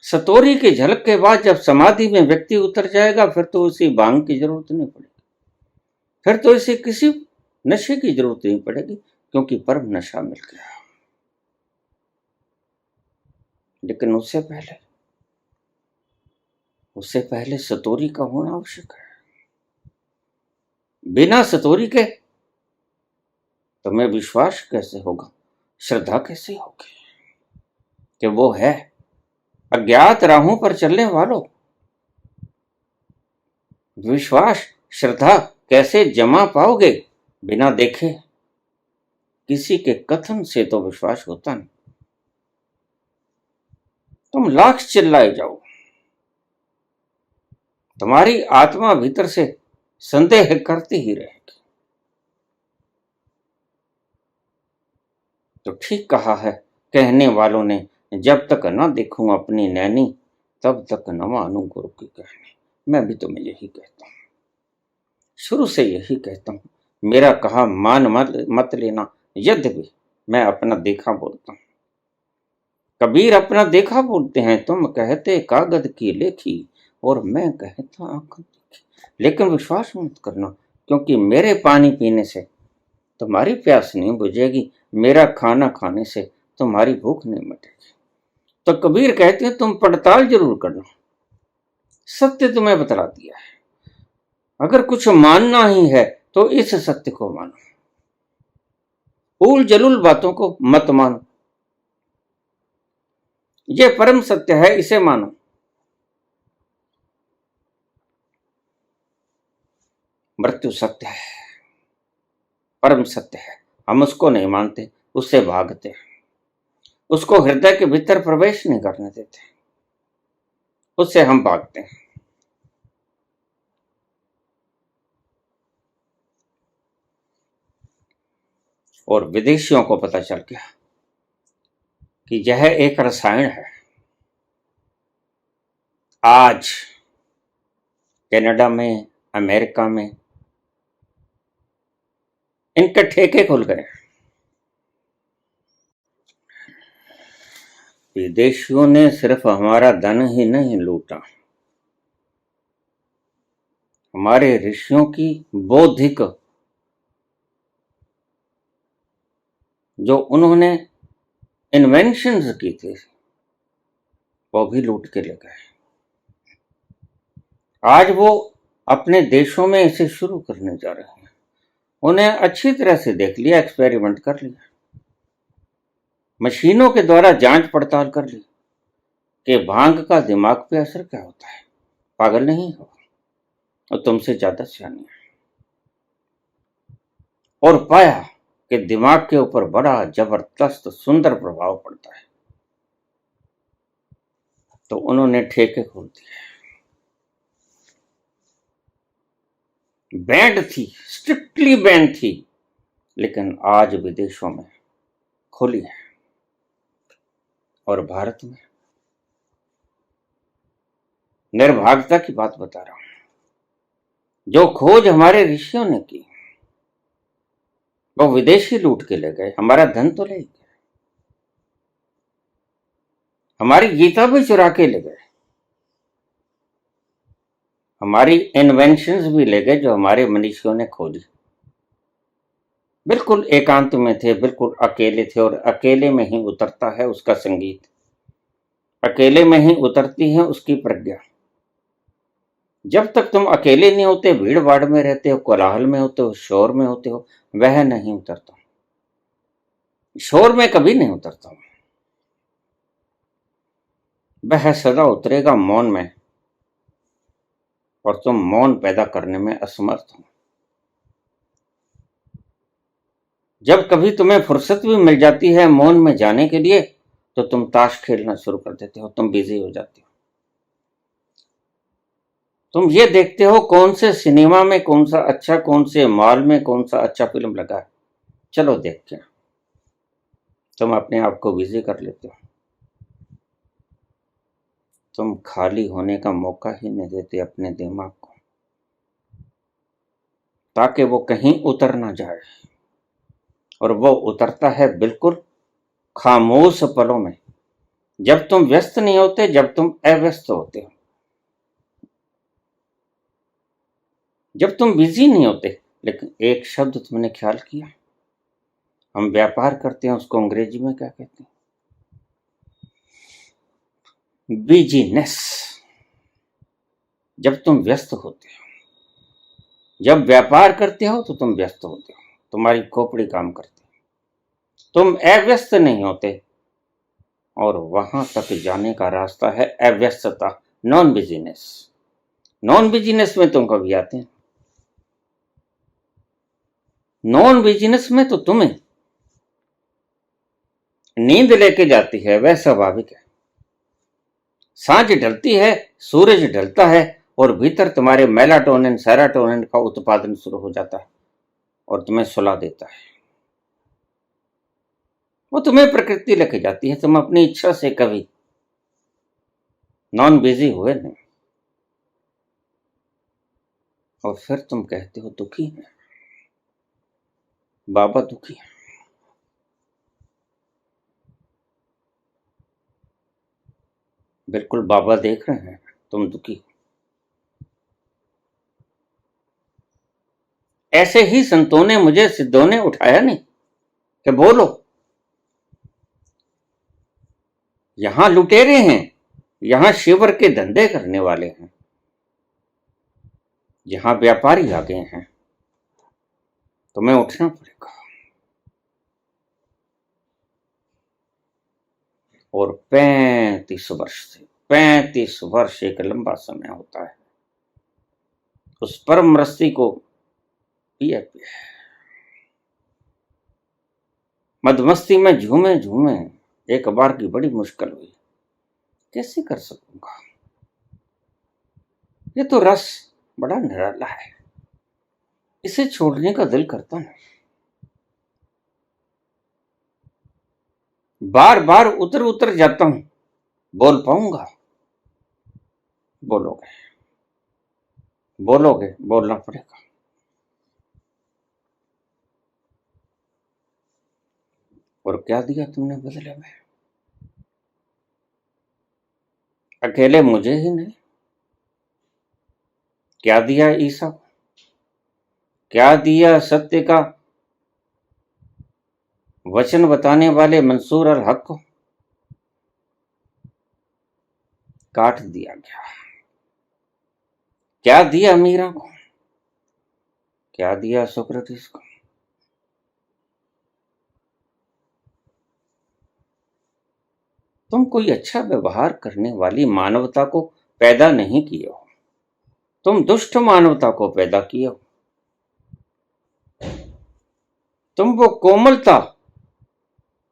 सतोरी की झलक के बाद जब समाधि में व्यक्ति उतर जाएगा, फिर तो उसे भांग की जरूरत नहीं पड़ेगी, फिर तो इसे किसी नशे की जरूरत नहीं पड़ेगी, क्योंकि परम नशा मिल गया। लेकिन उससे पहले सतोरी का होना आवश्यक है। बिना सतोरी के तुम्हें विश्वास कैसे होगा, श्रद्धा कैसे होगी कि वो है? अज्ञात राहों पर चलने वालों, विश्वास श्रद्धा कैसे जमा पाओगे? बिना देखे किसी के कथन से तो विश्वास होता नहीं। तुम लाख चिल्लाए जाओ, तुम्हारी आत्मा भीतर से संदेह करती ही रहेगी। तो ठीक कहा है कहने वालों ने, जब तक न देखूं अपनी नैनी, तब तक न मानूं गुरु की कहनी। मैं भी तुम्हें यही कहता हूं, शुरू से यही कहता हूं, मेरा कहा मान मत लेना, यद्यपि मैं अपना देखा बोलता हूं। कबीर अपना देखा बोलते हैं, तुम कहते कागज की लेखी, और मैं कहता आंखों देखी। लेकिन विश्वास मत करना, क्योंकि मेरे पानी पीने से तुम्हारी प्यास नहीं बुझेगी, मेरा खाना खाने से तुम्हारी भूख नहीं मिटेगी। तो कबीर कहते हैं तुम पड़ताल जरूर करना, सत्य तुम्हें बतला दिया है। अगर कुछ मानना ही है तो इस सत्य को मानो, उल जलूल बातों को मत मानो। ये परम सत्य है, इसे मानो। मृत्यु सत्य है, परम सत्य है, हम उसको नहीं मानते, उससे भागते हैं, उसको हृदय के भीतर प्रवेश नहीं करने देते, उससे हम भागते हैं। और विदेशियों को पता चल गया कि यह एक रसायन है। आज कनाडा में, अमेरिका में इनके ठेके खुल गए। विदेशियों ने सिर्फ हमारा धन ही नहीं लूटा, हमारे ऋषियों की बौद्धिक जो उन्होंने इन्वेंशंस की थी, वो भी लूट के ले गए। आज वो अपने देशों में इसे शुरू करने जा रहे हैं। उन्हें अच्छी तरह से देख लिया, एक्सपेरिमेंट कर लिया, मशीनों के द्वारा जांच पड़ताल कर ली कि भांग का दिमाग पे असर क्या होता है। पागल नहीं हो, और तुमसे ज्यादा सियाने हैं। और पाया कि दिमाग के ऊपर बड़ा जबरदस्त सुंदर प्रभाव पड़ता है। तो उन्होंने ठेके खोल दिए। बैंड थी, स्ट्रिक्टली बैंड थी, लेकिन आज विदेशों में खुली है। और भारत में निर्भाग्यता की बात बता रहा हूं, जो खोज हमारे ऋषियों ने की वो विदेशी लूट के ले गए। हमारा धन तो ले गए, हमारी गीता भी चुरा के ले गए, हमारी इन्वेंशंस भी ले गए जो हमारे मनीषियों ने खोजी। बिल्कुल एकांत में थे, बिल्कुल अकेले थे, और अकेले में ही उतरता है उसका संगीत, अकेले में ही उतरती है उसकी प्रज्ञा। जब तक तुम अकेले नहीं होते, भीड़ भाड़ में रहते हो, कोलाहल में होते हो, शोर में होते हो, वह नहीं उतरता। शोर में कभी नहीं उतरता, वह सदा उतरेगा मौन में, और तुम मौन पैदा करने में असमर्थ हो। जब कभी तुम्हें फुर्सत भी मिल जाती है मौन में जाने के लिए, तो तुम ताश खेलना शुरू कर देते हो, तुम बिजी हो जाते हो। तुम ये देखते हो कौन से सिनेमा में कौन सा अच्छा, कौन से मॉल में कौन सा अच्छा फिल्म लगा है, चलो देख के। तुम अपने आप को बिजी कर लेते हो, तुम खाली होने का मौका ही नहीं देते अपने दिमाग को। ताकि वो कहीं उतर ना जाए। और वो उतरता है बिल्कुल खामोश पलों में, जब तुम व्यस्त नहीं होते, जब तुम अव्यस्त होते हो, जब तुम बिजी नहीं होते। लेकिन एक शब्द तुमने ख्याल किया, हम व्यापार करते हैं, उसको अंग्रेजी में क्या कहते हैं? बिजीनेस। जब तुम व्यस्त होते हो, जब व्यापार करते हो तो तुम व्यस्त होते हो, तुम्हारी खोपड़ी काम करती है, तुम अव्यस्त नहीं होते। और वहां तक जाने का रास्ता है अव्यस्तता, नॉन बिजीनेस। नॉन बिजीनेस में तुम कभी आते हैं? नॉन बिजीनेस में तो तुम्हें नींद लेके जाती है, वह स्वाभाविक है। सांझ ढलती है, सूरज ढलता है, और भीतर तुम्हारे मेलाटोनिन सेरोटोनिन का उत्पादन शुरू हो जाता है और तुम्हें सुला देता है। वो तुम्हें प्रकृति लेके जाती है, तुम अपनी इच्छा से कभी नॉन बिजी हुए नहीं। और फिर तुम कहते हो दुखी है, बाबा दुखी है। बिल्कुल, बाबा देख रहे हैं तुम दुखी हो। ऐसे ही संतों ने मुझे, सिद्धों ने उठाया नहीं कि बोलो। यहां लुटेरे हैं, यहां शिवर के धंधे करने वाले हैं, यहां व्यापारी आ गए हैं, तुम्हें उठना पड़ेगा। और 35 वर्ष से, 35 वर्ष एक लंबा समय होता है। उस परम रस्सी को पिए पिए मदमस्ती में झूमे झूमे एक बार की बड़ी मुश्किल हुई। कैसे कर सकूंगा, ये तो रस बड़ा निराला है, इसे छोड़ने का दिल करता नहीं। बार बार उतर उतर जाता हूं, बोल पाऊंगा? बोलोगे, बोलोगे, बोलना पड़ेगा। और क्या दिया तुमने बदले में? अकेले मुझे ही नहीं, क्या दिया ईसा को, क्या दिया सत्य का वचन बताने वाले मंसूर अल हक को? काट दिया गया। क्या दिया मीरा को, क्या दिया सोक्रेटिस को? तुम कोई अच्छा व्यवहार करने वाली मानवता को पैदा नहीं किए हो, तुम दुष्ट मानवता को पैदा किए हो। तुम वो कोमलता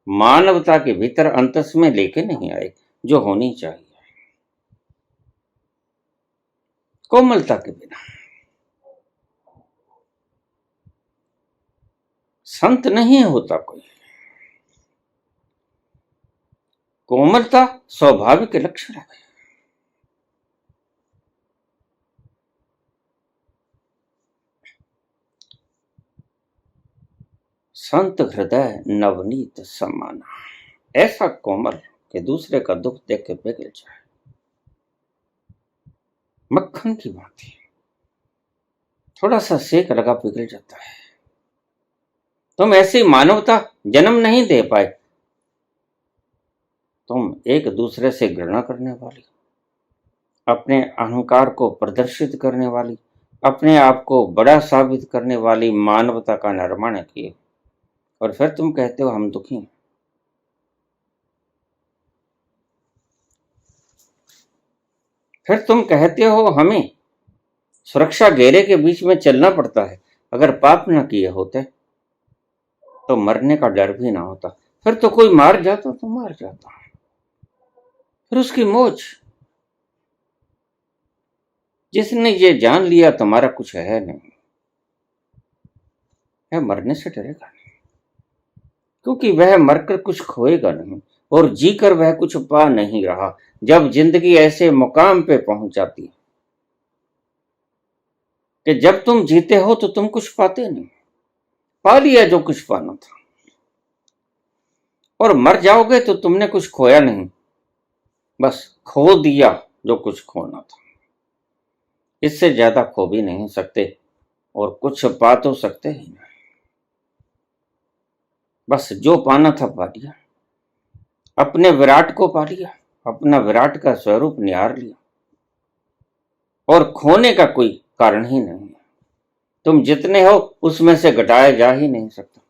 मानवता के भीतर अंतस में लेके नहीं आए जो होनी चाहिए। कोमलता के बिना संत नहीं होता कोई। कोमलता स्वाभाविक लक्षण है। संत हृदय नवनीत समाना, ऐसा कोमल कि दूसरे का दुख देख के पिघल जाए, मक्खन की भांति। थोड़ा सा सेक लगा पिघल जाता है। तुम ऐसी मानवता जन्म नहीं दे पाए। तुम एक दूसरे से घृणा करने वाली, अपने अहंकार को प्रदर्शित करने वाली, अपने आप को बड़ा साबित करने वाली मानवता का निर्माण किए, और फिर तुम कहते हो हम दुखी हैं। फिर तुम कहते हो हमें सुरक्षा घेरे के बीच में चलना पड़ता है। अगर पाप न किए होते तो मरने का डर भी ना होता। फिर तो कोई मार जाता तो मार जाता, फिर उसकी मौज। जिसने ये जान लिया तुम्हारा कुछ है नहीं, वह मरने से डरेगा नहीं, क्योंकि वह मरकर कुछ खोएगा नहीं और जीकर वह कुछ पा नहीं रहा। जब जिंदगी ऐसे मुकाम पे पहुंच जाती है कि जब तुम जीते हो तो तुम कुछ पाते नहीं, पा लिया जो कुछ पाना था, और मर जाओगे तो तुमने कुछ खोया नहीं, बस खो दिया जो कुछ खोना था। इससे ज्यादा खो भी नहीं सकते और कुछ पा तो सकते ही नहीं। बस जो पाना था पा लिया, अपने विराट को पा लिया, अपना विराट का स्वरूप निहार लिया, और खोने का कोई कारण ही नहीं है। तुम जितने हो उसमें से घटाया जा ही नहीं सकता।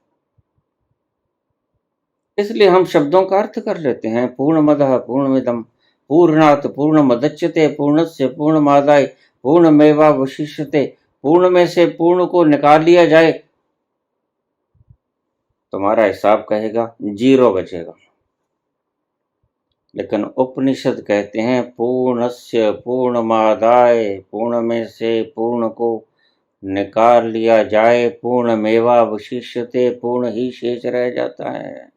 इसलिए हम शब्दों का अर्थ कर लेते हैं। पूर्णमदः पूर्णमिदं पूर्णात् पूर्णमुदच्यते पूर्णस्य पूर्णमादाय पूर्णमेवावशिष्यते। पूर्ण में से पूर्ण को निकाल लिया जाए, तुम्हारा हिसाब कहेगा 0 बचेगा। लेकिन उपनिषद कहते हैं पूर्णस्य पूर्णमादाय, पूर्ण में से पूर्ण को निकाल लिया जाए, पूर्णमेवावशिष्यते, पूर्ण ही शेष रह जाता है।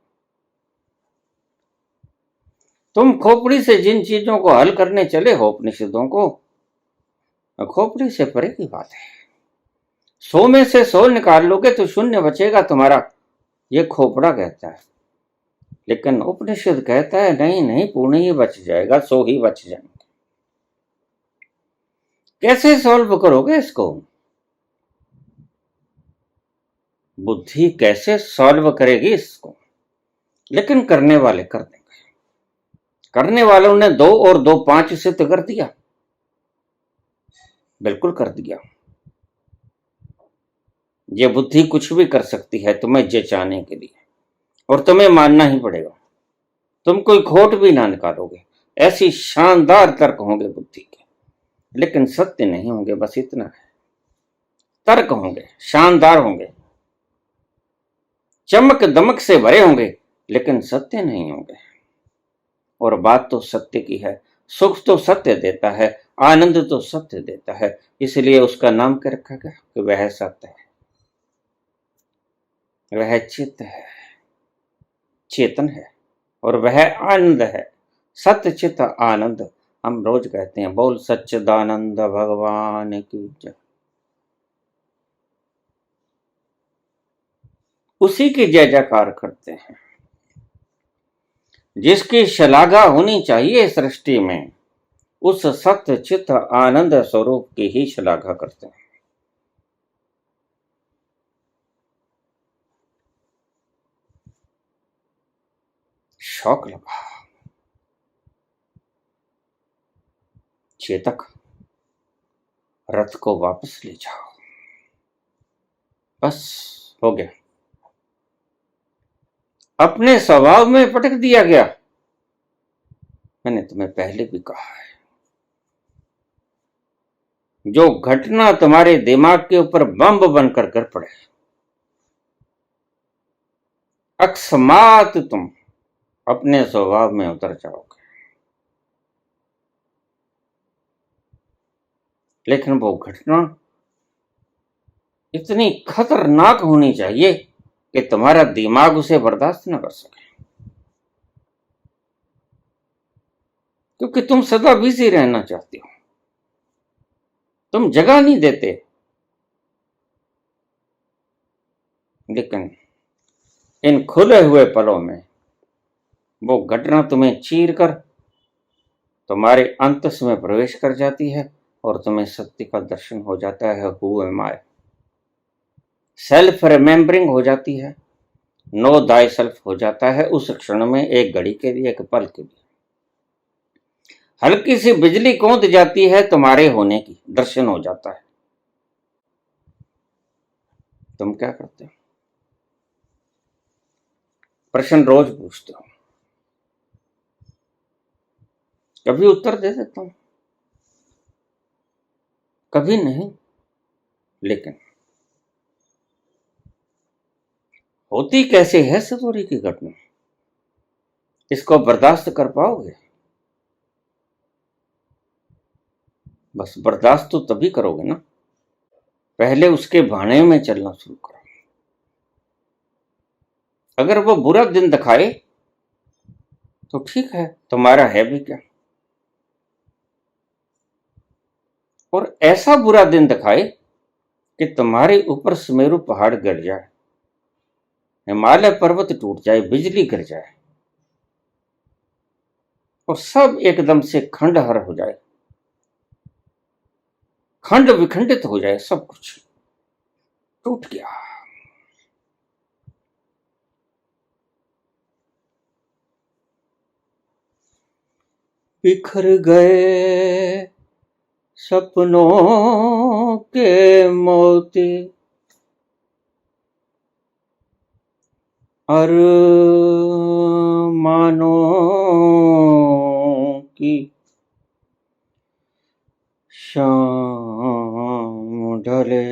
तुम खोपड़ी से जिन चीजों को हल करने चले हो उपनिषदों को, खोपड़ी से परे की बात है। 100 में से 100 निकाल लोगे तो शून्य बचेगा तुम्हारा, ये खोपड़ा कहता है। लेकिन उपनिषद कहता है नहीं नहीं, पूर्ण ही बच जाएगा, 100 ही बच जाएंगे। कैसे सॉल्व करोगे इसको? बुद्धि कैसे सॉल्व करेगी इसको? लेकिन करने वाले कर देंगे। करने वालों ने 2 और 2 5 सिद्ध कर दिया, बिल्कुल कर दिया। ये बुद्धि कुछ भी कर सकती है तुम्हें जचाने के लिए, और तुम्हें मानना ही पड़ेगा। तुम कोई खोट भी ना निकालोगे, ऐसी शानदार तर्क होंगे बुद्धि के, लेकिन सत्य नहीं होंगे, बस इतना है। तर्क होंगे, शानदार होंगे, चमक दमक से भरे होंगे, लेकिन सत्य नहीं होंगे। और बात तो सत्य की है। सुख तो सत्य देता है, आनंद तो सत्य देता है, इसलिए उसका नाम क्या रखा गया कि वह सत्य है, वह चित्त है, चेतन है, और वह आनंद है। सत्य चित्त आनंद हम रोज कहते हैं, बोल सच्चिदानंद भगवान की जय। उसी की जय जयकार करते हैं जिसकी शलाघा होनी चाहिए सृष्टि में, उस सत्य चित्त आनंद स्वरूप की ही शलाघा करते हैं। शौक लगा, चेतक रथ को वापस ले जाओ, बस हो गया। अपने स्वभाव में पटक दिया गया। मैंने तुम्हें पहले भी कहा है, जो घटना तुम्हारे दिमाग के ऊपर बम बनकर गिर पड़े, अकस्मात तुम अपने स्वभाव में उतर जाओगे। लेकिन वो घटना इतनी खतरनाक होनी चाहिए कि तुम्हारा दिमाग उसे बर्दाश्त न कर सके, क्योंकि तुम सदा बिजी रहना चाहते हो, तुम जगह नहीं देते। लेकिन इन खुले हुए पलों में वो घटना तुम्हें चीर कर तुम्हारे अंतस में प्रवेश कर जाती है, और तुम्हें सत्य का दर्शन हो जाता है। Who am I, self remembering हो जाती है, नो दाई सेल्फ हो जाता है उस क्षण में। एक घड़ी के लिए, एक पल के लिए हल्की सी बिजली कौंध जाती है, तुम्हारे होने की दर्शन हो जाता है। तुम क्या करते हो? प्रश्न रोज पूछते हो, कभी उत्तर दे देता हूं, कभी नहीं। लेकिन होती कैसे है सतोरी की घटना, इसको बर्दाश्त कर पाओगे? बस बर्दाश्त तो तभी करोगे ना, पहले उसके भाने में चलना शुरू करो। अगर वो बुरा दिन दिखाए तो ठीक है, तुम्हारा है भी क्या। और ऐसा बुरा दिन दिखाए कि तुम्हारे ऊपर सुमेरु पहाड़ गिर जाए, हिमालय पर्वत टूट जाए, बिजली गिर जाए और सब एकदम से खंडहर हो जाए, खंड विखंडित हो जाए, सब कुछ टूट गया। बिखर गए सपनों के मोती, अरमानों की शाम ढले,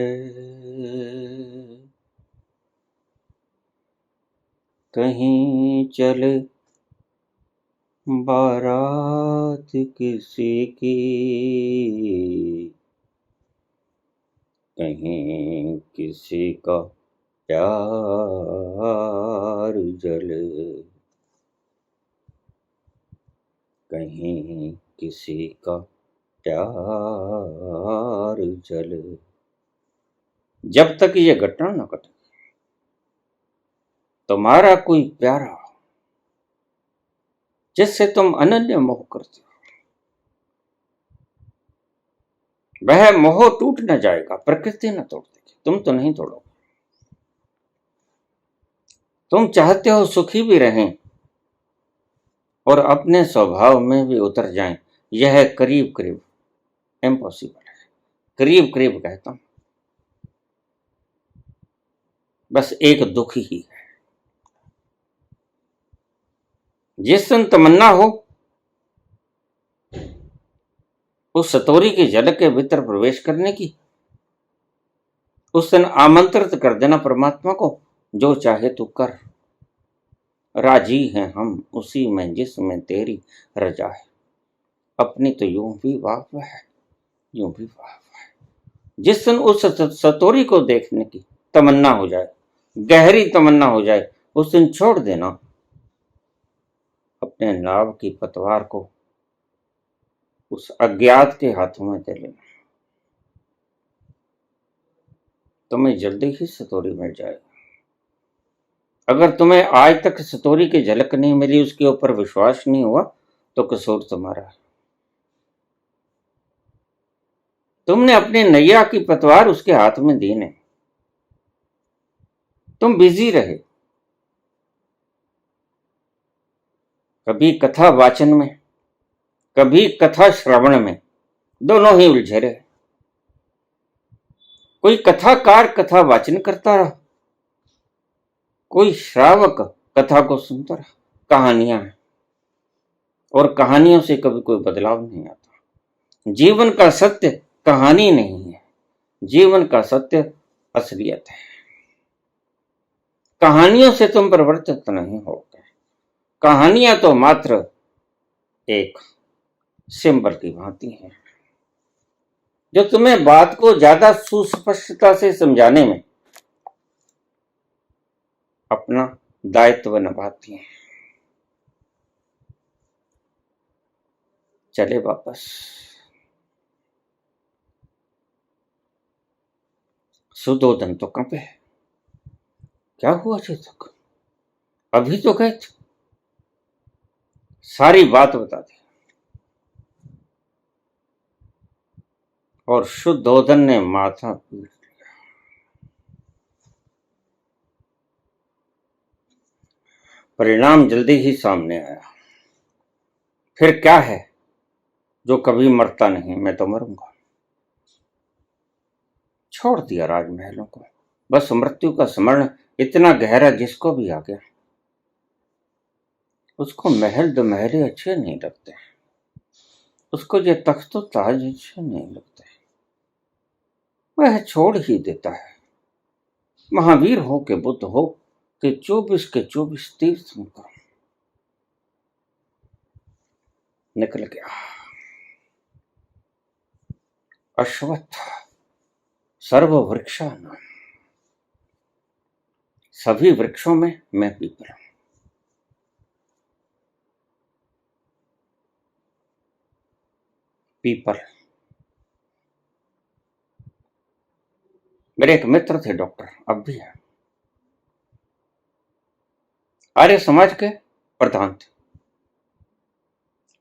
कहीं चले बारात किसी की, कहीं किसी का प्यार जले, कहीं किसी का प्यार जले। जब तक ये घटना न घटे, तुम्हारा कोई प्यारा जिससे तुम अनन्य मोह करते हो, वह मोह टूट न जाएगा, प्रकृति न तोड़ देगी, तुम तो नहीं तोड़ोगे। तुम चाहते हो सुखी भी रहें और अपने स्वभाव में भी उतर जाएं, यह करीब करीब इम्पॉसिबल है। करीब करीब कहता हूं, बस एक दुख ही है। जिस दिन तमन्ना हो उस सतोरी की झलक के भीतर प्रवेश करने की, उस दिन आमंत्रित कर देना परमात्मा को, जो चाहे तू कर, राजी हैं हम उसी में जिसमें तेरी रजा है। अपनी तो यूं भी वाह है, यूं भी वाह है। जिस दिन उस सतोरी को देखने की तमन्ना हो जाए, गहरी तमन्ना हो जाए, उस दिन छोड़ देना अपने नाव की पतवार को, उस अज्ञात के हाथों में दे लेना। तुम्हें जल्दी ही सतोरी मिल जाएगी। अगर तुम्हें आज तक सतोरी की झलक नहीं मिली, उसके ऊपर विश्वास नहीं हुआ, तो कसूर तुम्हारा है। तुमने अपनी नैया की पतवार उसके हाथ में दी नहीं, तुम बिजी रहे, कभी कथा वाचन में, कभी कथा श्रवण में, दोनों ही उलझे रहे। कोई कथाकार कथा वाचन करता रहा, कोई श्रावक कथा को सुनता रहा। कहानियां हैं और कहानियों से कभी कोई बदलाव नहीं आता। जीवन का सत्य कहानी नहीं है, जीवन का सत्य असलियत है। कहानियों से तुम परिवर्तित नहीं होगे। कहानियां तो मात्र एक सिंबल की भांति है, जो तुम्हें बात को ज्यादा सुस्पष्टता से समझाने में अपना दायित्व निभाती हैं। चले वापस। सुदोधन तो कहाँ पे है? क्या हुआ अजय तक? अभी तो गए थे। सारी बात बता दी। और शुद्धोधन ने माथा पीट लिया। परिणाम जल्दी ही सामने आया। फिर क्या है जो कभी मरता नहीं? मैं तो मरूंगा। छोड़ दिया राजमहलों को, बस मृत्यु का स्मरण इतना गहरा जिसको भी आ गया, उसको महल दो महले अच्छे नहीं लगते, उसको ये तख्तो ताज अच्छे नहीं लगते, वह छोड़ ही देता है। महावीर हो के बुद्ध हो कि 24 के 24 तीर्थ करो। निकल गया। अश्वत्थ सर्व वृक्षानाम, सभी वृक्षों में मैं पीपल हूं। पीपल मेरे एक मित्र थे डॉक्टर, अब भी है, आर्य समाज के प्रधान थे।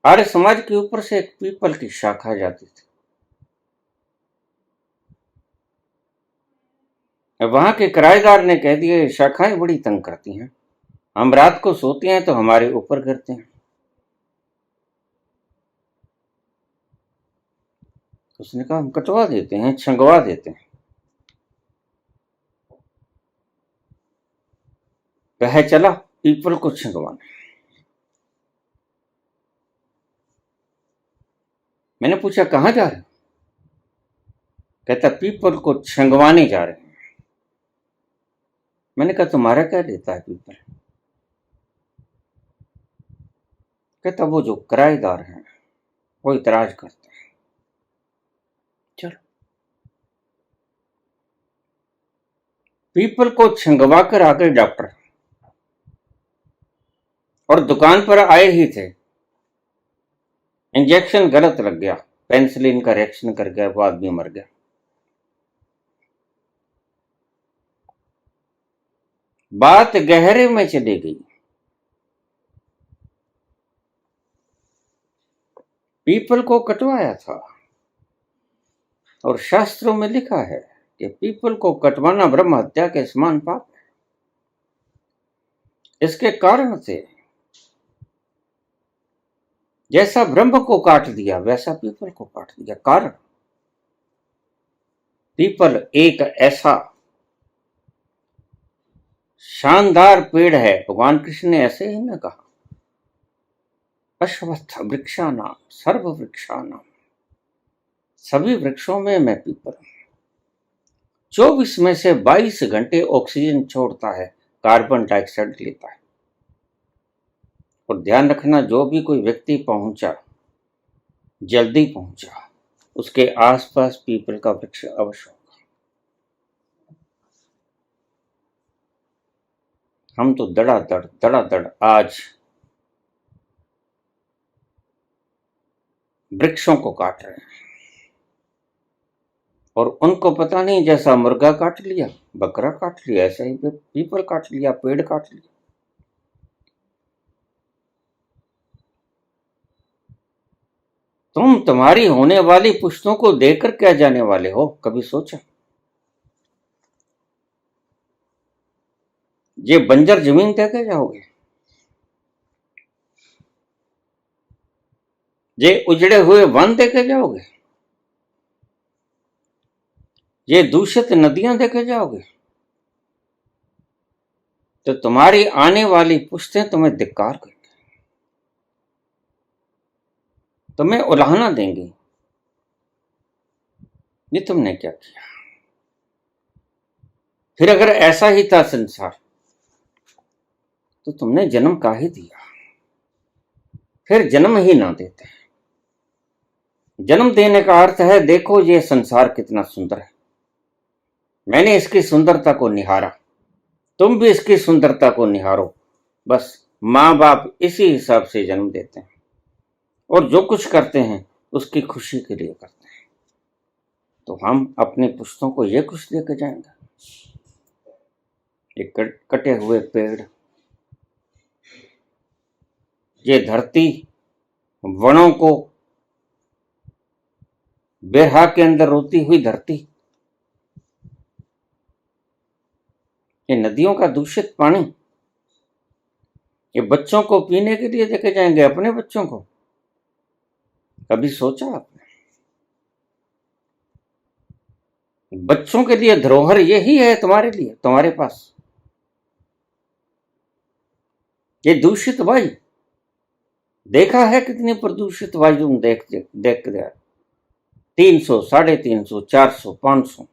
आर्य समाज के ऊपर से एक पीपल की शाखा जाती थी। वहां के किराएदार ने कह दिया, शाखाएं बड़ी तंग करती हैं, हम रात को सोते हैं तो हमारे ऊपर गिरते हैं। उसने कहा हम कटवा देते हैं, छंगवा देते हैं। वह चला पीपल को छंगवाने। मैंने पूछा कहां जा रहे हो? कहता पीपल को छंगवाने जा रहे हैं। मैंने कहा तुम्हारा क्या लेता है पीपल? कहता वो जो किराएदार हैं वो इतराज करते हैं। चलो, पीपल को छंगवा कर आ गए डॉक्टर, और दुकान पर आए ही थे, इंजेक्शन गलत लग गया, पेनिसिलिन का रिएक्शन कर गया, वो आदमी मर गया। बात गहरे में चली गई। पीपल को कटवाया था, और शास्त्रों में लिखा है कि पीपल को कटवाना ब्रह्म हत्या के समान पाप है। इसके कारण थे, जैसा ब्रह्म को काट दिया वैसा पीपल को काट दिया। कारण, पीपल एक ऐसा शानदार पेड़ है, भगवान कृष्ण ने ऐसे ही ना कहा, अश्वत्थ वृक्षानाम सर्व वृक्षानाम, सभी वृक्षों में मैं पीपल हूं। 24 में से 22 घंटे ऑक्सीजन छोड़ता है, कार्बन डाइऑक्साइड लेता है। और ध्यान रखना, जो भी कोई व्यक्ति पहुंचा, जल्दी पहुंचा, उसके आसपास पीपल का वृक्ष अवश्य होगा। हम तो दड़ादड़ आज वृक्षों को काट रहे हैं, और उनको पता नहीं, जैसा मुर्गा काट लिया, बकरा काट लिया, ऐसा ही पीपल काट लिया, पेड़ काट लिया। तुम्हारी होने वाली पुश्तों को देकर क्या जाने वाले हो, कभी सोचा? ये बंजर जमीन देके जाओगे, ये उजड़े हुए वन देके जाओगे, ये दूषित नदियां देके जाओगे, तो तुम्हारी आने वाली पुश्तें तुम्हें धिक्कार करेंगी, तुम्हें उलाहना देंगी, ये तुमने क्या किया। फिर अगर ऐसा ही था संसार, तो तुमने जन्म काहे दिया? फिर जन्म ही ना देते। जन्म देने का अर्थ है, देखो ये संसार कितना सुंदर है, मैंने इसकी सुंदरता को निहारा, तुम भी इसकी सुंदरता को निहारो। बस माँ बाप इसी हिसाब से जन्म देते हैं, और जो कुछ करते हैं उसकी खुशी के लिए करते हैं। तो हम अपने पुश्तों को ये कुछ देकर जाएंगे? ये कटे हुए पेड़, ये धरती, वनों को बेरहा के अंदर रोती हुई धरती, ये नदियों का दूषित पानी, ये बच्चों को पीने के लिए देके जाएंगे, अपने बच्चों को? कभी सोचा आपने? बच्चों के लिए धरोहर यही है तुम्हारे लिए, तुम्हारे पास ये दूषित वायु। देखा है कितनी प्रदूषित वायु तुम देख देख 300, 350, 400, 500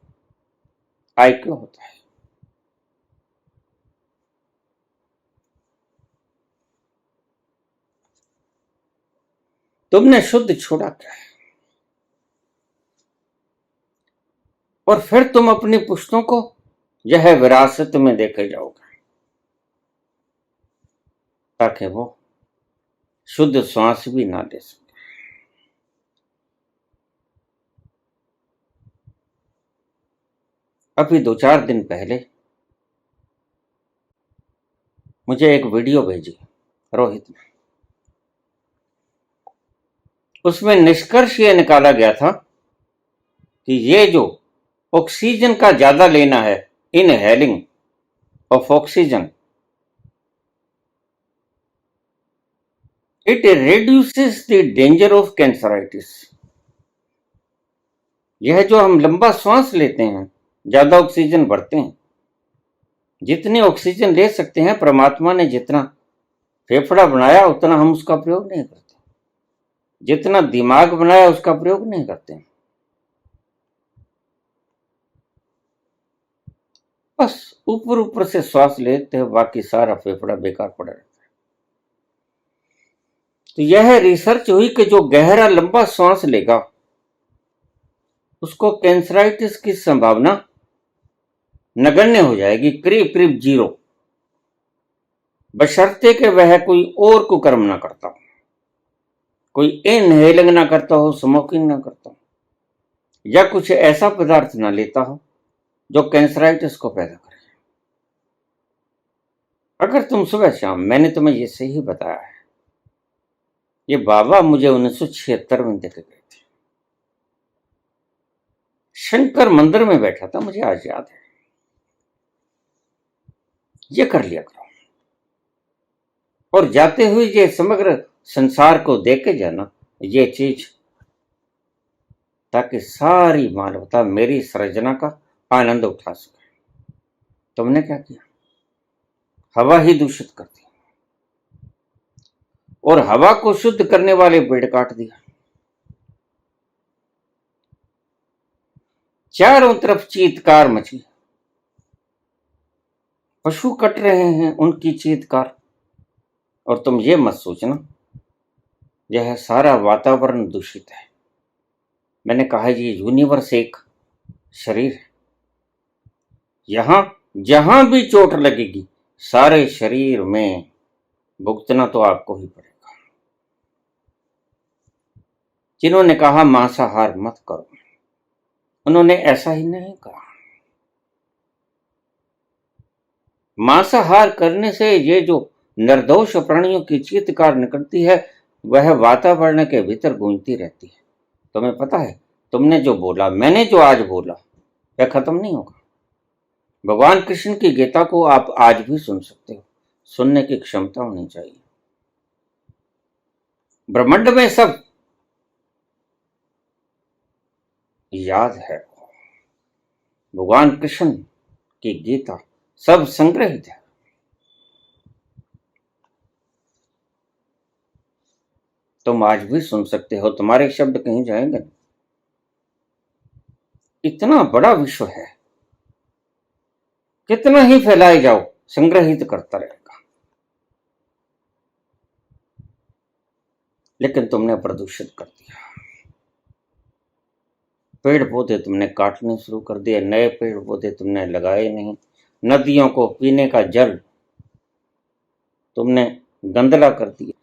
आय क्यों होता है? तुमने शुद्ध छोड़ा क्या है? और फिर तुम अपनी पुश्तों को यह विरासत में देके जाओगे, ताकि वो शुद्ध श्वास भी ना ले सके। अभी 2-4 दिन पहले मुझे एक वीडियो भेजी रोहित ने। उसमें निष्कर्ष ये निकाला गया था कि ये जो ऑक्सीजन का ज्यादा लेना है, inhaling of oxygen, it reduces the danger of canceritis. यह जो हम लंबा श्वास लेते हैं, ज्यादा ऑक्सीजन भरते हैं, जितनी ऑक्सीजन ले सकते हैं, परमात्मा ने जितना फेफड़ा बनाया उतना हम उसका प्रयोग नहीं करते, जितना दिमाग बनाया उसका प्रयोग नहीं करते, बस ऊपर ऊपर से श्वास लेते हैं, बाकी सारा फेफड़ा बेकार पड़ा रहता है। तो यह रिसर्च हुई कि जो गहरा लंबा श्वास लेगा उसको कैंसराइटिस की संभावना नगण्य हो जाएगी, करीब करीब 0, बशर्ते कि वह कोई और कुकर्म ना करता हो, कोई इनहेलिंग ना करता हो, स्मोकिंग ना करता हो, या कुछ ऐसा पदार्थ ना लेता हो जो कैंसराइटिस को पैदा करे। अगर तुम सुबह शाम, मैंने तुम्हें ये सही बताया है, ये बाबा मुझे 1976 में देखे गए थे, शंकर मंदिर में बैठा था, मुझे आज याद है। ये कर लिया करो और जाते हुए ये समग्र संसार को देख के जाना ये चीज, ताकि सारी मानवता मेरी सृजना का आनंद उठा सके। तुमने क्या किया? हवा ही दूषित कर दी और हवा को शुद्ध करने वाले पेड़ काट दिया। चारों तरफ चीत्कार मची, पशु कट रहे हैं, उनकी चीत्कार। और तुम ये मत सोचना यह सारा वातावरण दूषित है। मैंने कहा ये यूनिवर्स एक शरीर है, यहां जहां भी चोट लगेगी सारे शरीर में भुगतना तो आपको ही पड़ेगा। जिन्होंने कहा मांसाहार मत करो, उन्होंने ऐसा ही नहीं कहा। मांसाहार करने से ये जो निर्दोष प्राणियों की चीत्कार निकलती है वह वातावरण के भीतर गूंजती रहती है। तुम्हें पता है, तुमने जो बोला, मैंने जो आज बोला, वह खत्म नहीं होगा। भगवान कृष्ण की गीता को आप आज भी सुन सकते हो, सुनने की क्षमता होनी चाहिए। ब्रह्मांड में सब याद है, भगवान कृष्ण की गीता सब संग्रहित है। तुम आज भी सुन सकते हो, तुम्हारे शब्द कहीं जाएंगे नहीं। इतना बड़ा विश्व है, कितना ही फैलाए जाओ संग्रहित करता रहेगा, लेकिन तुमने प्रदूषित कर दिया। पेड़ पौधे तुमने काटने शुरू कर दिए, नए पेड़ पौधे तुमने लगाए नहीं, नदियों को पीने का जल तुमने गंदला कर दिया।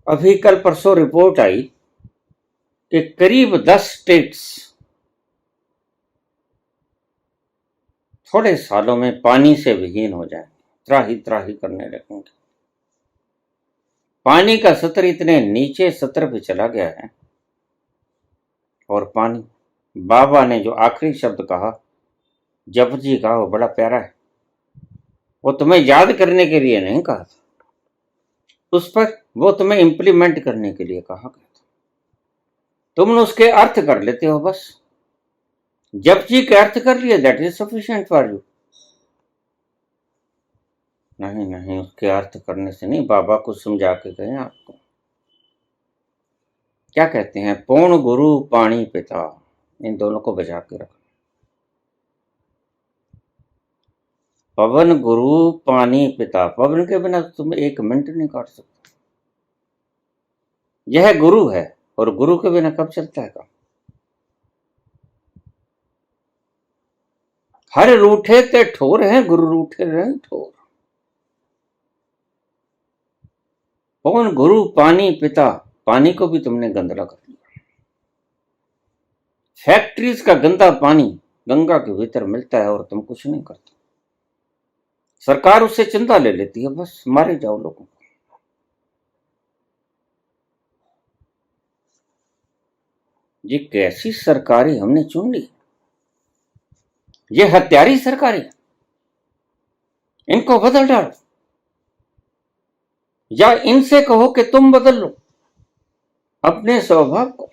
अभी कल परसों रिपोर्ट आई कि करीब 10 स्टेट्स थोड़े सालों में पानी से विहीन हो जाएंगे, त्राही त्राही करने लगेंगे। पानी का स्तर इतने नीचे स्तर पे चला गया है। और पानी, बाबा ने जो आखिरी शब्द कहा, जप जी का, वो बड़ा प्यारा है। वो तुम्हें याद करने के लिए नहीं कहा था, उस पर वो तुम्हें इंप्लीमेंट करने के लिए कहा गया था। तुम उसके अर्थ कर लेते हो बस। जप जी के अर्थ कर लिए, that is sufficient for you. नहीं नहीं, उसके अर्थ करने से नहीं, बाबा को समझा के गए आपको। क्या कहते हैं, पूर्ण गुरु पाणी पिता, इन दोनों को बचा के रखो। पवन गुरु पानी पिता, पवन के बिना तुम 1 मिनट नहीं काट सकते। यह गुरु है और गुरु के बिना कब चलता है काम। हर रूठे ते ठोर है, गुरु रूठे रहे ठोर। पवन गुरु पानी पिता, पानी को भी तुमने गंदला कर दिया। फैक्ट्रीज का गंदा पानी गंगा के भीतर मिलता है और तुम कुछ नहीं करते। सरकार उससे चंदा ले लेती है, बस मारे जाओ लोगों को। ये कैसी सरकारी हमने चुन ली? ये हत्यारी सरकारी, इनको बदल डालो, या इनसे कहो कि तुम बदल लो अपने स्वभाव को।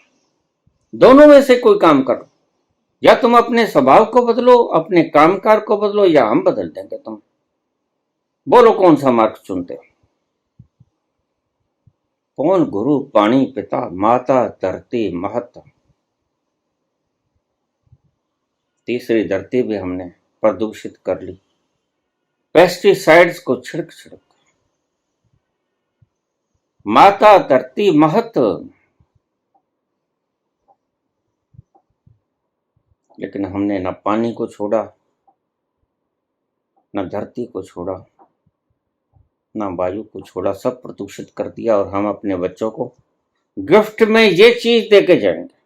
दोनों में से कोई काम करो, या तुम अपने स्वभाव को बदलो, अपने कामकाज को बदलो, या हम बदल देंगे तुम। बोलो कौन सा मार्ग चुनते हो? कौन गुरु पानी पिता माता धरती महत्ता, तीसरी धरती भी हमने प्रदूषित कर ली पेस्टिसाइड्स को छिड़क छिड़क। माता धरती महत्व, लेकिन हमने न पानी को छोड़ा, न धरती को छोड़ा, न वायु को छोड़ा, सब प्रदूषित कर दिया। और हम अपने बच्चों को गिफ्ट में ये चीज देके जाएंगे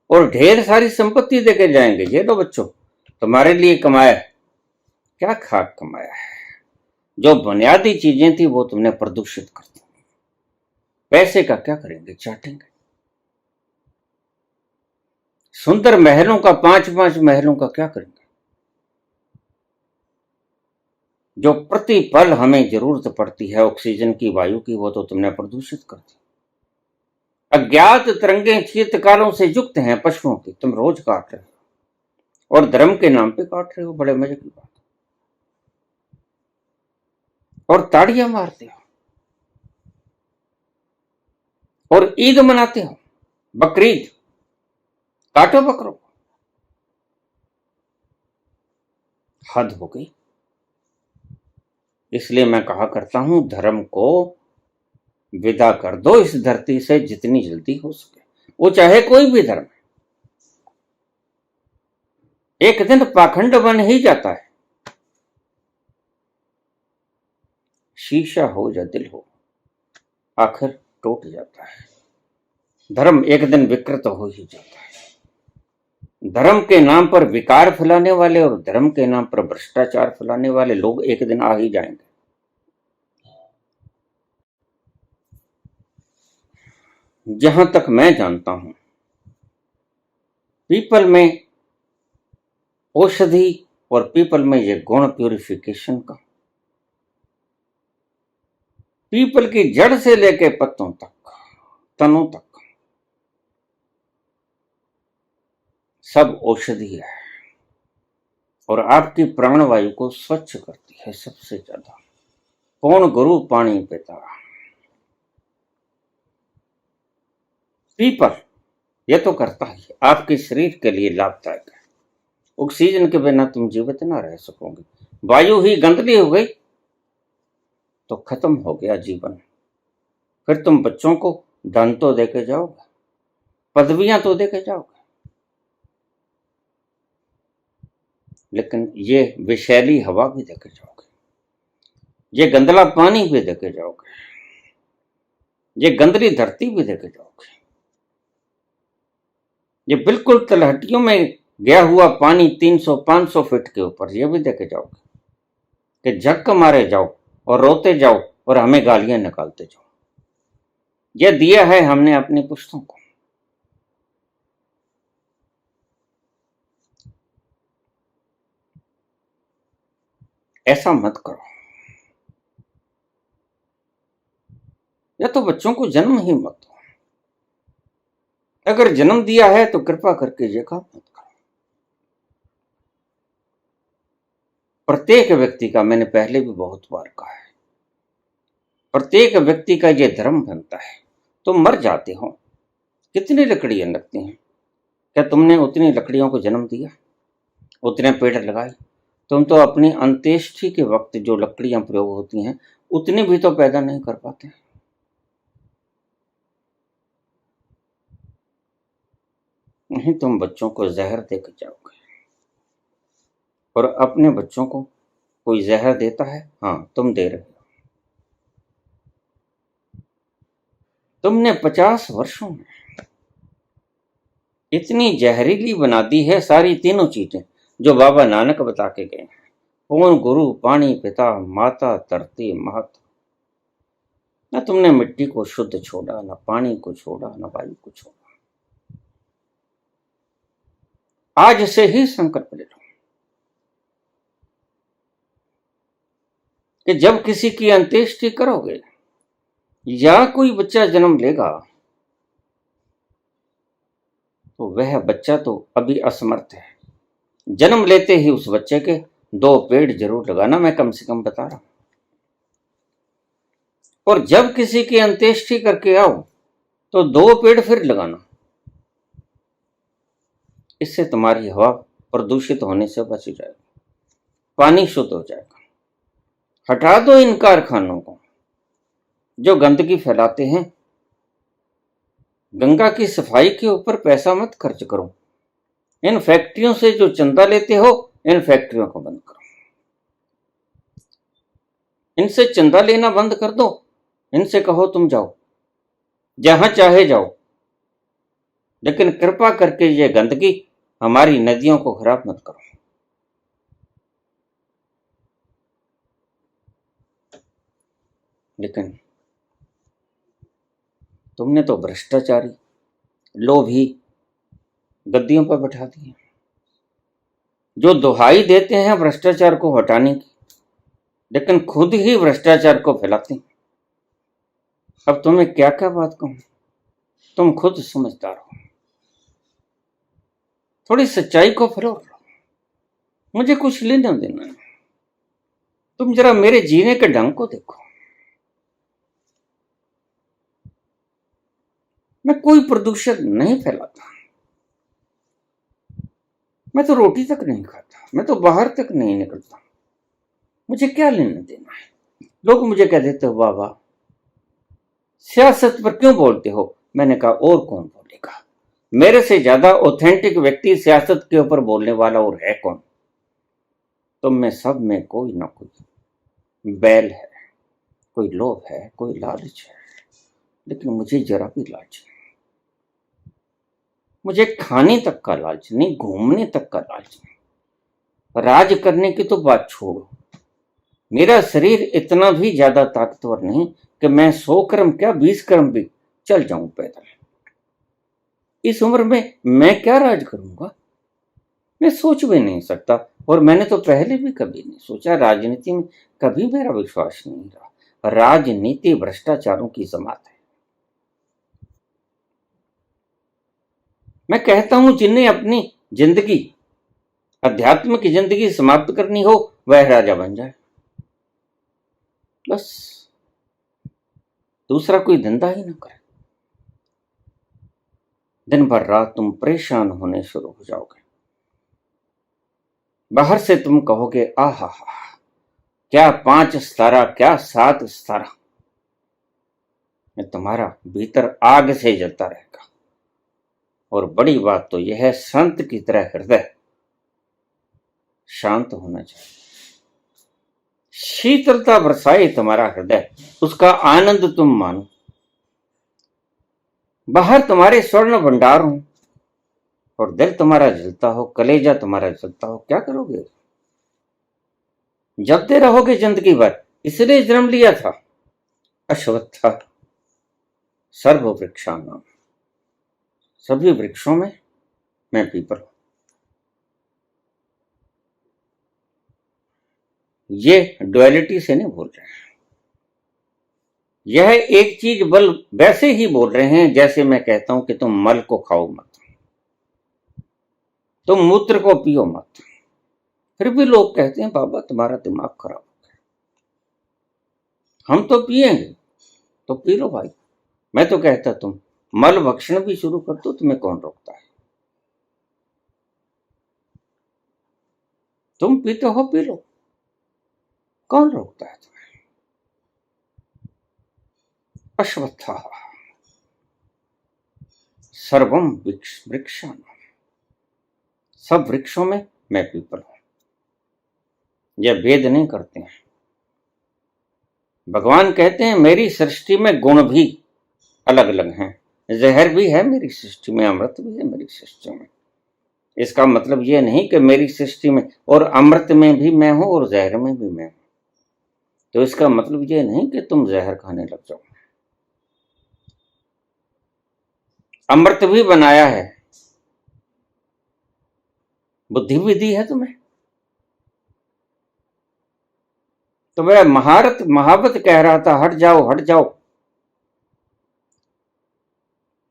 और ढेर सारी संपत्ति देके जाएंगे। ये लो बच्चों, तुम्हारे लिए कमाया। क्या खाक कमाया है? जो बुनियादी चीजें थी वो तुमने प्रदूषित कर दी। पैसे का क्या करेंगे? चाटेंगे। सुंदर महलों का, 5-5 महलों का क्या करेंगे? जो प्रति पल हमें जरूरत पड़ती है ऑक्सीजन की, वायु की, वो तो तुमने प्रदूषित कर दी। अज्ञात तरंगे शीतकालों से युक्त हैं पशुओं की, तुम रोज काट रहे हो और धर्म के नाम पे काट रहे हो। बड़े मजे की बात। और ताड़ियां मारते हो और ईद मनाते हो, बकरीद, काटो बकरो। हद हो गई। इसलिए मैं कहा करता हूं, धर्म को विदा कर दो इस धरती से जितनी जल्दी हो सके, वो चाहे कोई भी धर्म। एक दिन पाखंड बन ही जाता है। शीशा हो या दिल हो, आखिर टूट जाता है। धर्म एक दिन विकृत हो ही जाता है। धर्म के नाम पर विकार फैलाने वाले और धर्म के नाम पर भ्रष्टाचार फैलाने वाले लोग एक दिन आ ही जाएंगे। जहां तक मैं जानता हूं, पीपल में औषधि और पीपल में ये गुण प्यूरिफिकेशन का, पीपल की जड़ से लेके पत्तों तक, तनों तक, सब औषधि है और आपकी प्राणवायु को स्वच्छ करती है सबसे ज्यादा। कौन गुरु पानी पिता? पीपल यह तो करता है, आपके शरीर के लिए लाभदायक है। ऑक्सीजन के बिना तुम जीवित ना रह सकोगे। वायु ही गंदली हो गई तो खत्म हो गया जीवन। फिर तुम बच्चों को धन तो देके जाओगे, पदवियां तो देके जाओगे, लेकिन ये विषैली हवा भी देके जाओगे, ये गंदला पानी भी देके जाओगे, ये गंदली धरती भी देके जाओगे, ये बिल्कुल तलहटियों में गया हुआ पानी 300-500 फीट के ऊपर, ये भी देके जाओगे कि झक मारे जाओ और रोते जाओ और हमें गालियां निकालते जाओ। यह दिया है हमने अपने पुश्तों को। ऐसा मत करो, या तो बच्चों को जन्म ही मत दो। अगर जन्म दिया है तो कृपा करके ये काम मत करो। प्रत्येक व्यक्ति का, मैंने पहले भी बहुत बार कहा है, प्रत्येक व्यक्ति का ये धर्म बनता है। तुम मर जाते हो, कितनी लकड़ियां लगती हैं? क्या तुमने उतनी लकड़ियों को जन्म दिया, उतने पेड़ लगाए? तुम तो अपनी अंत्येष्टि के वक्त जो लकड़ियां प्रयोग होती हैं उतनी भी तो पैदा नहीं कर पाते। नहीं, तुम बच्चों को जहर देकर जाओगे। और अपने बच्चों को कोई जहर देता है? हाँ, तुम दे रहे हो। तुमने 50 वर्षों में इतनी जहरीली बना दी है सारी तीनों चीजें जो बाबा नानक बता के गए हैं। कौन गुरु, पानी, पिता, माता, धरती, महत। न तुमने मिट्टी को शुद्ध छोड़ा, न पानी को छोड़ा, न वायु को छोड़ा। आज से ही संकल्प ले लो कि जब किसी की अंत्येष्टि करोगे या कोई बच्चा जन्म लेगा तो वह बच्चा तो अभी असमर्थ है। जन्म लेते ही उस बच्चे के 2 पेड़ जरूर लगाना, मैं कम से कम बता रहा हूं। और जब किसी की अंत्येष्टि करके आओ तो 2 पेड़ फिर लगाना। इससे तुम्हारी हवा प्रदूषित होने से बच जाएगी, पानी शुद्ध हो जाएगा। हटा दो इन कारखानों को जो गंदगी फैलाते हैं। गंगा की सफाई के ऊपर पैसा मत खर्च करो। इन फैक्ट्रियों से जो चंदा लेते हो, इन फैक्ट्रियों को बंद करो। इनसे चंदा लेना बंद कर दो। इनसे कहो तुम जाओ, जहां चाहे जाओ, लेकिन कृपा करके ये गंदगी हमारी नदियों को खराब मत करो। लेकिन तुमने तो भ्रष्टाचारी, लोभी गद्दियों पर बैठा दिए जो दुहाई देते हैं भ्रष्टाचार को हटाने की, लेकिन खुद ही भ्रष्टाचार को फैलाते हैं। अब तुम्हें क्या क्या बात कहूं, तुम खुद समझदार हो। थोड़ी सच्चाई को फरोलो, मुझे कुछ लेना देना है। तुम जरा मेरे जीने के ढंग को देखो। मैं कोई प्रदूषण नहीं फैलाता। मैं तो रोटी तक नहीं खाता, मैं तो बाहर तक नहीं निकलता। मुझे क्या लेना देना है। लोग मुझे कह देते हो बाबा सियासत पर क्यों बोलते हो। मैंने कहा और कौन बोलेगा। मेरे से ज्यादा ऑथेंटिक व्यक्ति सियासत के ऊपर बोलने वाला और है कौन। तुम में सब में कोई ना कोई बैल है, कोई लोभ है, कोई लालच है, लेकिन मुझे जरा भी लालच नहीं। मुझे खाने तक का लालच नहीं, घूमने तक का लालच नहीं। राज करने की तो बात छोड़ो। मेरा शरीर इतना भी ज्यादा ताकतवर नहीं कि मैं 100 क्रम क्या 20 क्रम भी चल जाऊं पैदल। इस उम्र में मैं क्या राज करूंगा, मैं सोच भी नहीं सकता। और मैंने तो पहले भी कभी नहीं सोचा। राजनीति में कभी मेरा विश्वास नहीं रहा। राजनीति भ्रष्टाचारों की जमात है। मैं कहता हूं जिन्हें अपनी जिंदगी, अध्यात्म की जिंदगी समाप्त करनी हो वह राजा बन जाए, बस दूसरा कोई धंधा ही ना करे। दिन भर रात तुम परेशान होने शुरू हो जाओगे। बाहर से तुम कहोगे आहा हा, क्या 5 सितारा, क्या 7 सितारा। मैं तुम्हारा भीतर आग से जलता रहेगा। और बड़ी बात तो यह है, संत की तरह हृदय शांत होना चाहिए। शीतलता बरसाए तुम्हारा हृदय, उसका आनंद तुम मानो। बाहर तुम्हारे स्वर्ण भंडार हो और दिल तुम्हारा जलता हो, कलेजा तुम्हारा जलता हो, क्या करोगे। जलते रहोगे जिंदगी भर। इसलिए जन्म लिया था। अश्वत्थ सर्व वृक्षाणाम, सभी वृक्षों में मैं पीपल हूं। ये डुअलिटी से नहीं बोल रहे हैं। यह एक चीज बल वैसे ही बोल रहे हैं जैसे मैं कहता हूं कि तुम मल को खाओ मत, तुम मूत्र को पियो मत। फिर भी लोग कहते हैं बाबा तुम्हारा दिमाग खराब हो गया। हम तो पिएंगे, तो पी लो भाई। मैं तो कहता तुम मल भक्षण भी शुरू कर दो, तुम्हें कौन रोकता है। तुम पीते हो पी लो, कौन रोकता है तुम्हें। अश्वत्थः सर्वम वृक्षाणाम, सब वृक्षों में मैं पीपल हूं। यह भेद नहीं करते हैं। भगवान कहते हैं मेरी सृष्टि में गुण भी अलग अलग हैं, जहर भी है मेरी सृष्टि में, अमृत भी है मेरी सृष्टि में। इसका मतलब यह नहीं कि मेरी सृष्टि में और अमृत में भी मैं हूं और जहर में भी मैं हूं। तो इसका मतलब यह नहीं कि तुम जहर खाने लग जाओ। अमृत भी बनाया है, बुद्धि भी दी है तुम्हें। तो वह महावत कह रहा था, हट जाओ हट जाओ,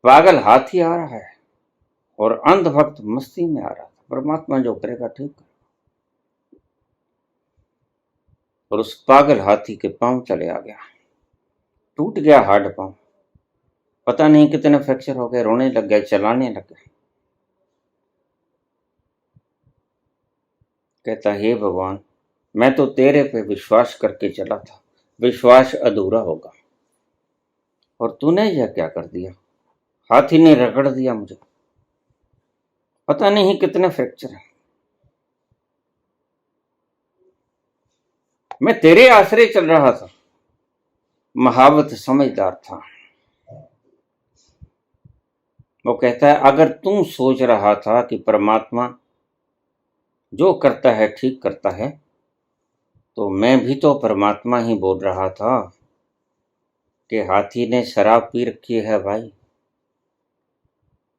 पागल हाथी आ रहा है और अंधभक्त मस्ती में आ रहा था। परमात्मा जो करेगा ठीक करेगा। और उस पागल हाथी के पांव चले आ गया, टूट गया हाड पांव, पता नहीं कितने फ्रैक्चर हो गए, रोने लग गए, चलाने लग गए। कहता, हे भगवान, मैं तो तेरे पे विश्वास करके चला था, विश्वास अधूरा होगा और तूने यह क्या कर दिया। हाथी ने रगड़ दिया मुझे, पता नहीं कितने फ्रैक्चर हैं। मैं तेरे आश्रय चल रहा था। महावत समझदार था। वो कहता है, अगर तुम सोच रहा था कि परमात्मा जो करता है ठीक करता है, तो मैं भी तो परमात्मा ही बोल रहा था कि हाथी ने शराब पी रखी है भाई,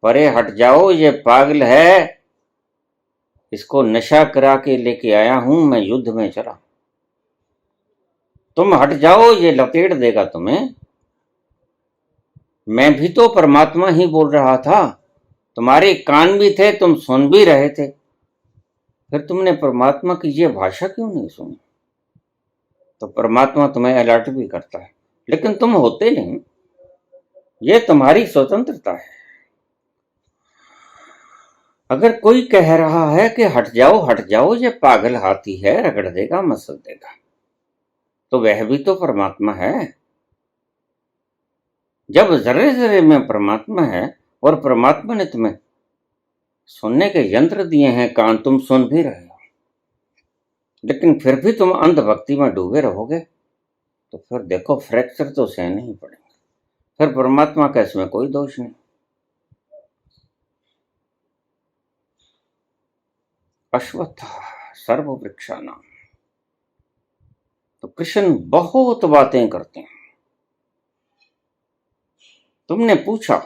परे हट जाओ, ये पागल है, इसको नशा करा के लेके आया हूं मैं, युद्ध में चला, तुम हट जाओ, ये लपेट देगा तुम्हें। मैं भी तो परमात्मा ही बोल रहा था, तुम्हारे कान भी थे, तुम सुन भी रहे थे, फिर तुमने परमात्मा की ये भाषा क्यों नहीं सुनी। तो परमात्मा तुम्हें अलर्ट भी करता है, लेकिन तुम होते नहीं, ये तुम्हारी स्वतंत्रता है। अगर कोई कह रहा है कि हट जाओ, ये पागल हाथी है, रगड़ देगा, मसल देगा, तो वह भी तो परमात्मा है। जब जर्रे जर्रे में परमात्मा है और परमात्मा ने तुम्हें सुनने के यंत्र दिए हैं, कान, तुम सुन भी रहे हो, लेकिन फिर भी तुम अंधभक्ति में डूबे रहोगे, तो फिर देखो फ्रैक्चर तो सहने ही पड़ेंगे। फिर परमात्मा का इसमें कोई दोष नहीं। अश्वत्थ सर्ववृक्षाणाम। तो कृष्ण बहुत बातें करते हैं। तुमने पूछा,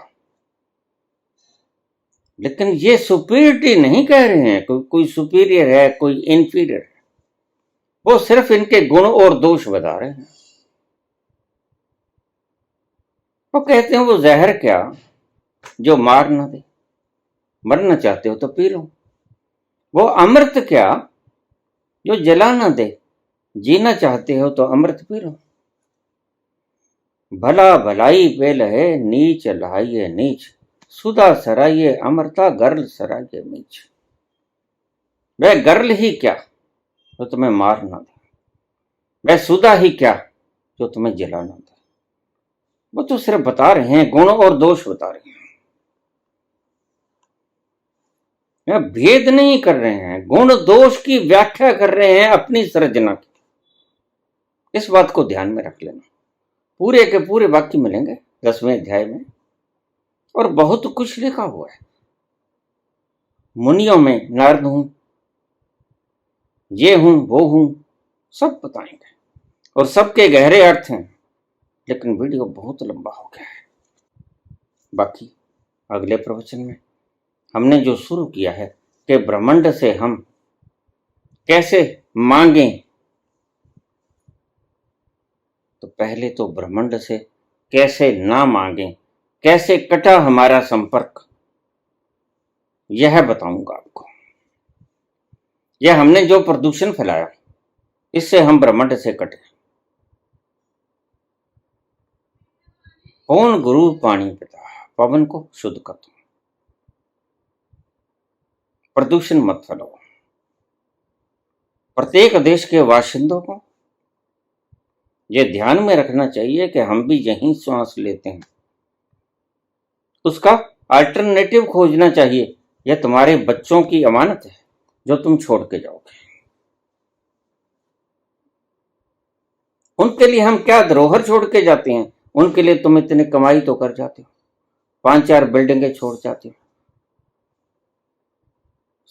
लेकिन ये सुपीरियरिटी नहीं कह रहे हैं, कोई सुपीरियर है, कोई इंफीरियर है, वो सिर्फ इनके गुण और दोष बता रहे हैं। वो कहते हैं, वो जहर क्या जो मार ना दे, मरना चाहते हो तो पी लो। वो अमृत क्या जो जला ना दे, जीना चाहते हो तो अमृत पी लो। भला भलाई पे लहे, नीच लहाइये नीच, सुधा सराइये अमृता, गर्ल सराइये मीच। वह गर्ल ही क्या जो तुम्हें मार ना दे, वह सुधा ही क्या जो तुम्हें जला ना दे। वो तो सिर्फ बता रहे हैं, गुण और दोष बता रहे हैं, भेद नहीं कर रहे हैं, गुण दोष की व्याख्या कर रहे हैं अपनी सृजना की। इस बात को ध्यान में रख लेना। पूरे के पूरे वाक्य मिलेंगे 10वें अध्याय में, और बहुत कुछ लिखा हुआ है। मुनियों में नारद हूं, ये हूं, वो हूं, सब बताएंगे और सबके गहरे अर्थ हैं, लेकिन वीडियो बहुत लंबा हो गया है। बाकी अगले प्रवचन में हमने जो शुरू किया है कि ब्रह्मांड से हम कैसे मांगें, तो पहले तो ब्रह्मांड से कैसे ना मांगें, कैसे कटा हमारा संपर्क, यह बताऊंगा आपको। यह हमने जो प्रदूषण फैलाया, इससे हम ब्रह्मांड से कटे। कौन गुरु पानी पिता, पवन को शुद्ध कर दो, प्रदूषण मत फैलाओ। प्रत्येक देश के बाशिंदों को यह ध्यान में रखना चाहिए कि हम भी यहीं श्वास लेते हैं, उसका अल्टरनेटिव खोजना चाहिए। यह तुम्हारे बच्चों की अमानत है जो तुम छोड़ के जाओगे। उनके लिए हम क्या धरोहर छोड़ के जाते हैं, उनके लिए तुम इतनी कमाई तो कर जाते हो। 5-4 बिल्डिंगें छोड़ जाते हो,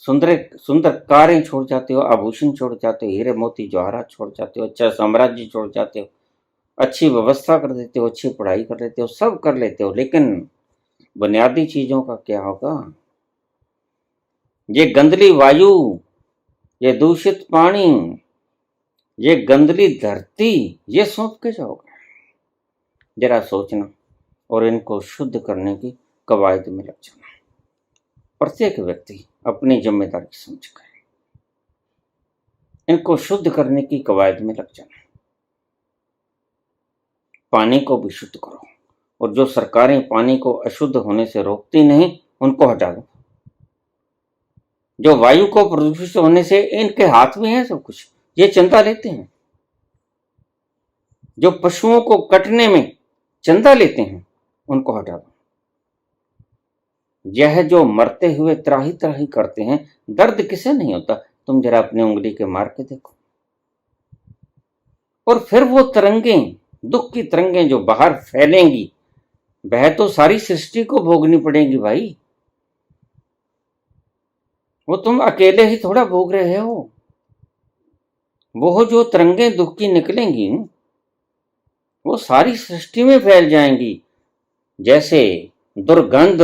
सुंदर सुंदर कारें छोड़ जाते हो, आभूषण छोड़ जाते हो, हीरे मोती जवाहरात छोड़ जाते हो, अच्छा साम्राज्य छोड़ जाते हो, अच्छी व्यवस्था कर देते हो, अच्छी पढ़ाई कर लेते हो, सब कर लेते हो, लेकिन बुनियादी चीजों का क्या होगा? ये गंदली वायु, ये दूषित पानी, ये गंदली धरती, ये सौंप के जाओगे? जरा सोचना और इनको शुद्ध करने की कवायद में लग जाना। प्रत्येक व्यक्ति अपनी जिम्मेदारी समझ कर इनको शुद्ध करने की कवायद में लग जाना। पानी को भी शुद्ध करो, और जो सरकारें पानी को अशुद्ध होने से रोकती नहीं, उनको हटा दो। जो वायु को प्रदूषित होने से, इनके हाथ में है सब कुछ, ये चंदा लेते हैं। जो पशुओं को कटने में चंदा लेते हैं, उनको हटा दो। यह जो मरते हुए त्राही त्राही करते हैं, दर्द किसे नहीं होता? तुम जरा अपनी उंगली के मार के देखो। और फिर वो तरंगें, दुख की तरंगें जो बाहर फैलेंगी, वह तो सारी सृष्टि को भोगनी पड़ेगी भाई। वो तुम अकेले ही थोड़ा भोग रहे हो। वो जो तरंगें दुख की निकलेंगी, वो सारी सृष्टि में फैल जाएंगी। जैसे दुर्गंध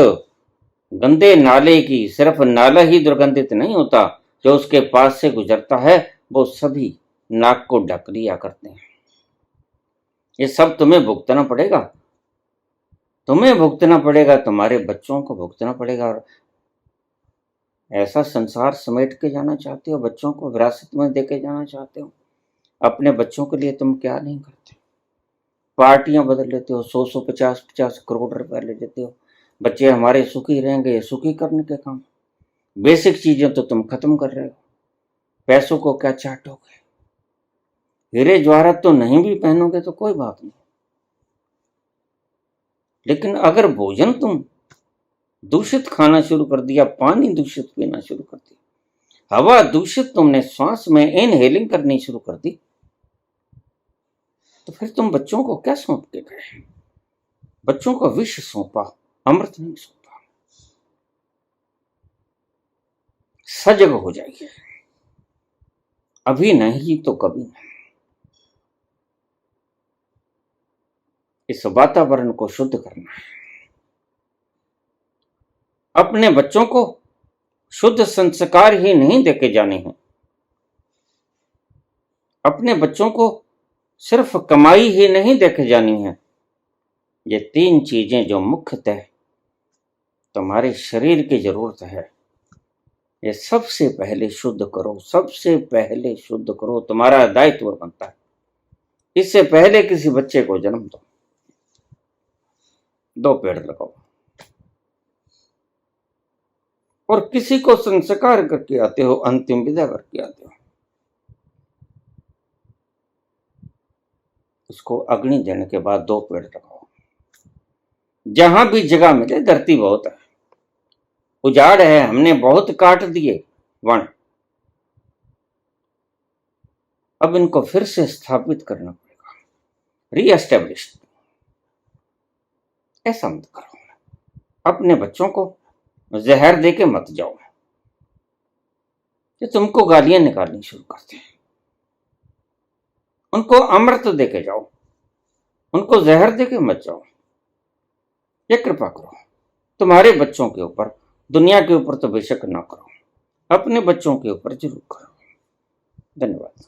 गंदे नाले की, सिर्फ नाला ही दुर्गंधित नहीं होता, जो उसके पास से गुजरता है वो सभी नाक को ढक लिया करते हैं। ये सब तुम्हें भुगतना पड़ेगा, तुम्हें भुगतना पड़ेगा, तुम्हारे बच्चों को भुगतना पड़ेगा। और ऐसा संसार समेट के जाना चाहते हो, बच्चों को विरासत में देके जाना चाहते हो? अपने बच्चों के लिए तुम क्या नहीं करते? पार्टियां बदल लेते हो, 100 50 करोड़ रुपए ले लेते हो। बच्चे हमारे सुखी रहेंगे, सुखी करने के काम। बेसिक चीजें तो तुम खत्म कर रहे हो। पैसों को क्या चाटोगे? हीरे जवाहरात तो नहीं भी पहनोगे तो कोई बात नहीं, लेकिन अगर भोजन तुम दूषित खाना शुरू कर दिया, पानी दूषित पीना शुरू कर दिया, हवा दूषित तुमने सांस में इनहेलिंग करनी शुरू कर दी, तो फिर तुम बच्चों को क्या सौंप के गए? बच्चों को विष सौंपा, अमृत नहीं सौंपा। सजग हो जाइए, अभी नहीं तो कभी नहीं। इस वातावरण को शुद्ध करना है। अपने बच्चों को शुद्ध संस्कार ही नहीं देके जाने हैं। अपने बच्चों को सिर्फ कमाई ही नहीं देके जानी है। ये 3 चीजें जो मुख्यतः तुम्हारे शरीर की जरूरत है, ये सबसे पहले शुद्ध करो, सबसे पहले शुद्ध करो। तुम्हारा दायित्व बनता है। इससे पहले किसी बच्चे को जन्म दो, 2 पेड़ लगाओ, और किसी को संस्कार करके आते हो, अंतिम विदा करके आते हो, उसको अग्नि देने के बाद 2 पेड़ लगाओ। जहां भी जगह मिले, धरती बहुत है, उजाड़ है, हमने बहुत काट दिए वन, अब इनको फिर से स्थापित करना पड़ेगा, रीएस्टेब्लिश। ऐसा मत करो। अपने बच्चों को जहर दे के मत जाओ कि तुमको गालियां निकालनी शुरू करते हैं। उनको अमृत दे के जाओ, उनको जहर दे के मत जाओ। ये कृपा करो तुम्हारे बच्चों के ऊपर, दुनिया के ऊपर तो बेशक ना करो, अपने बच्चों के ऊपर जरूर करो। धन्यवाद।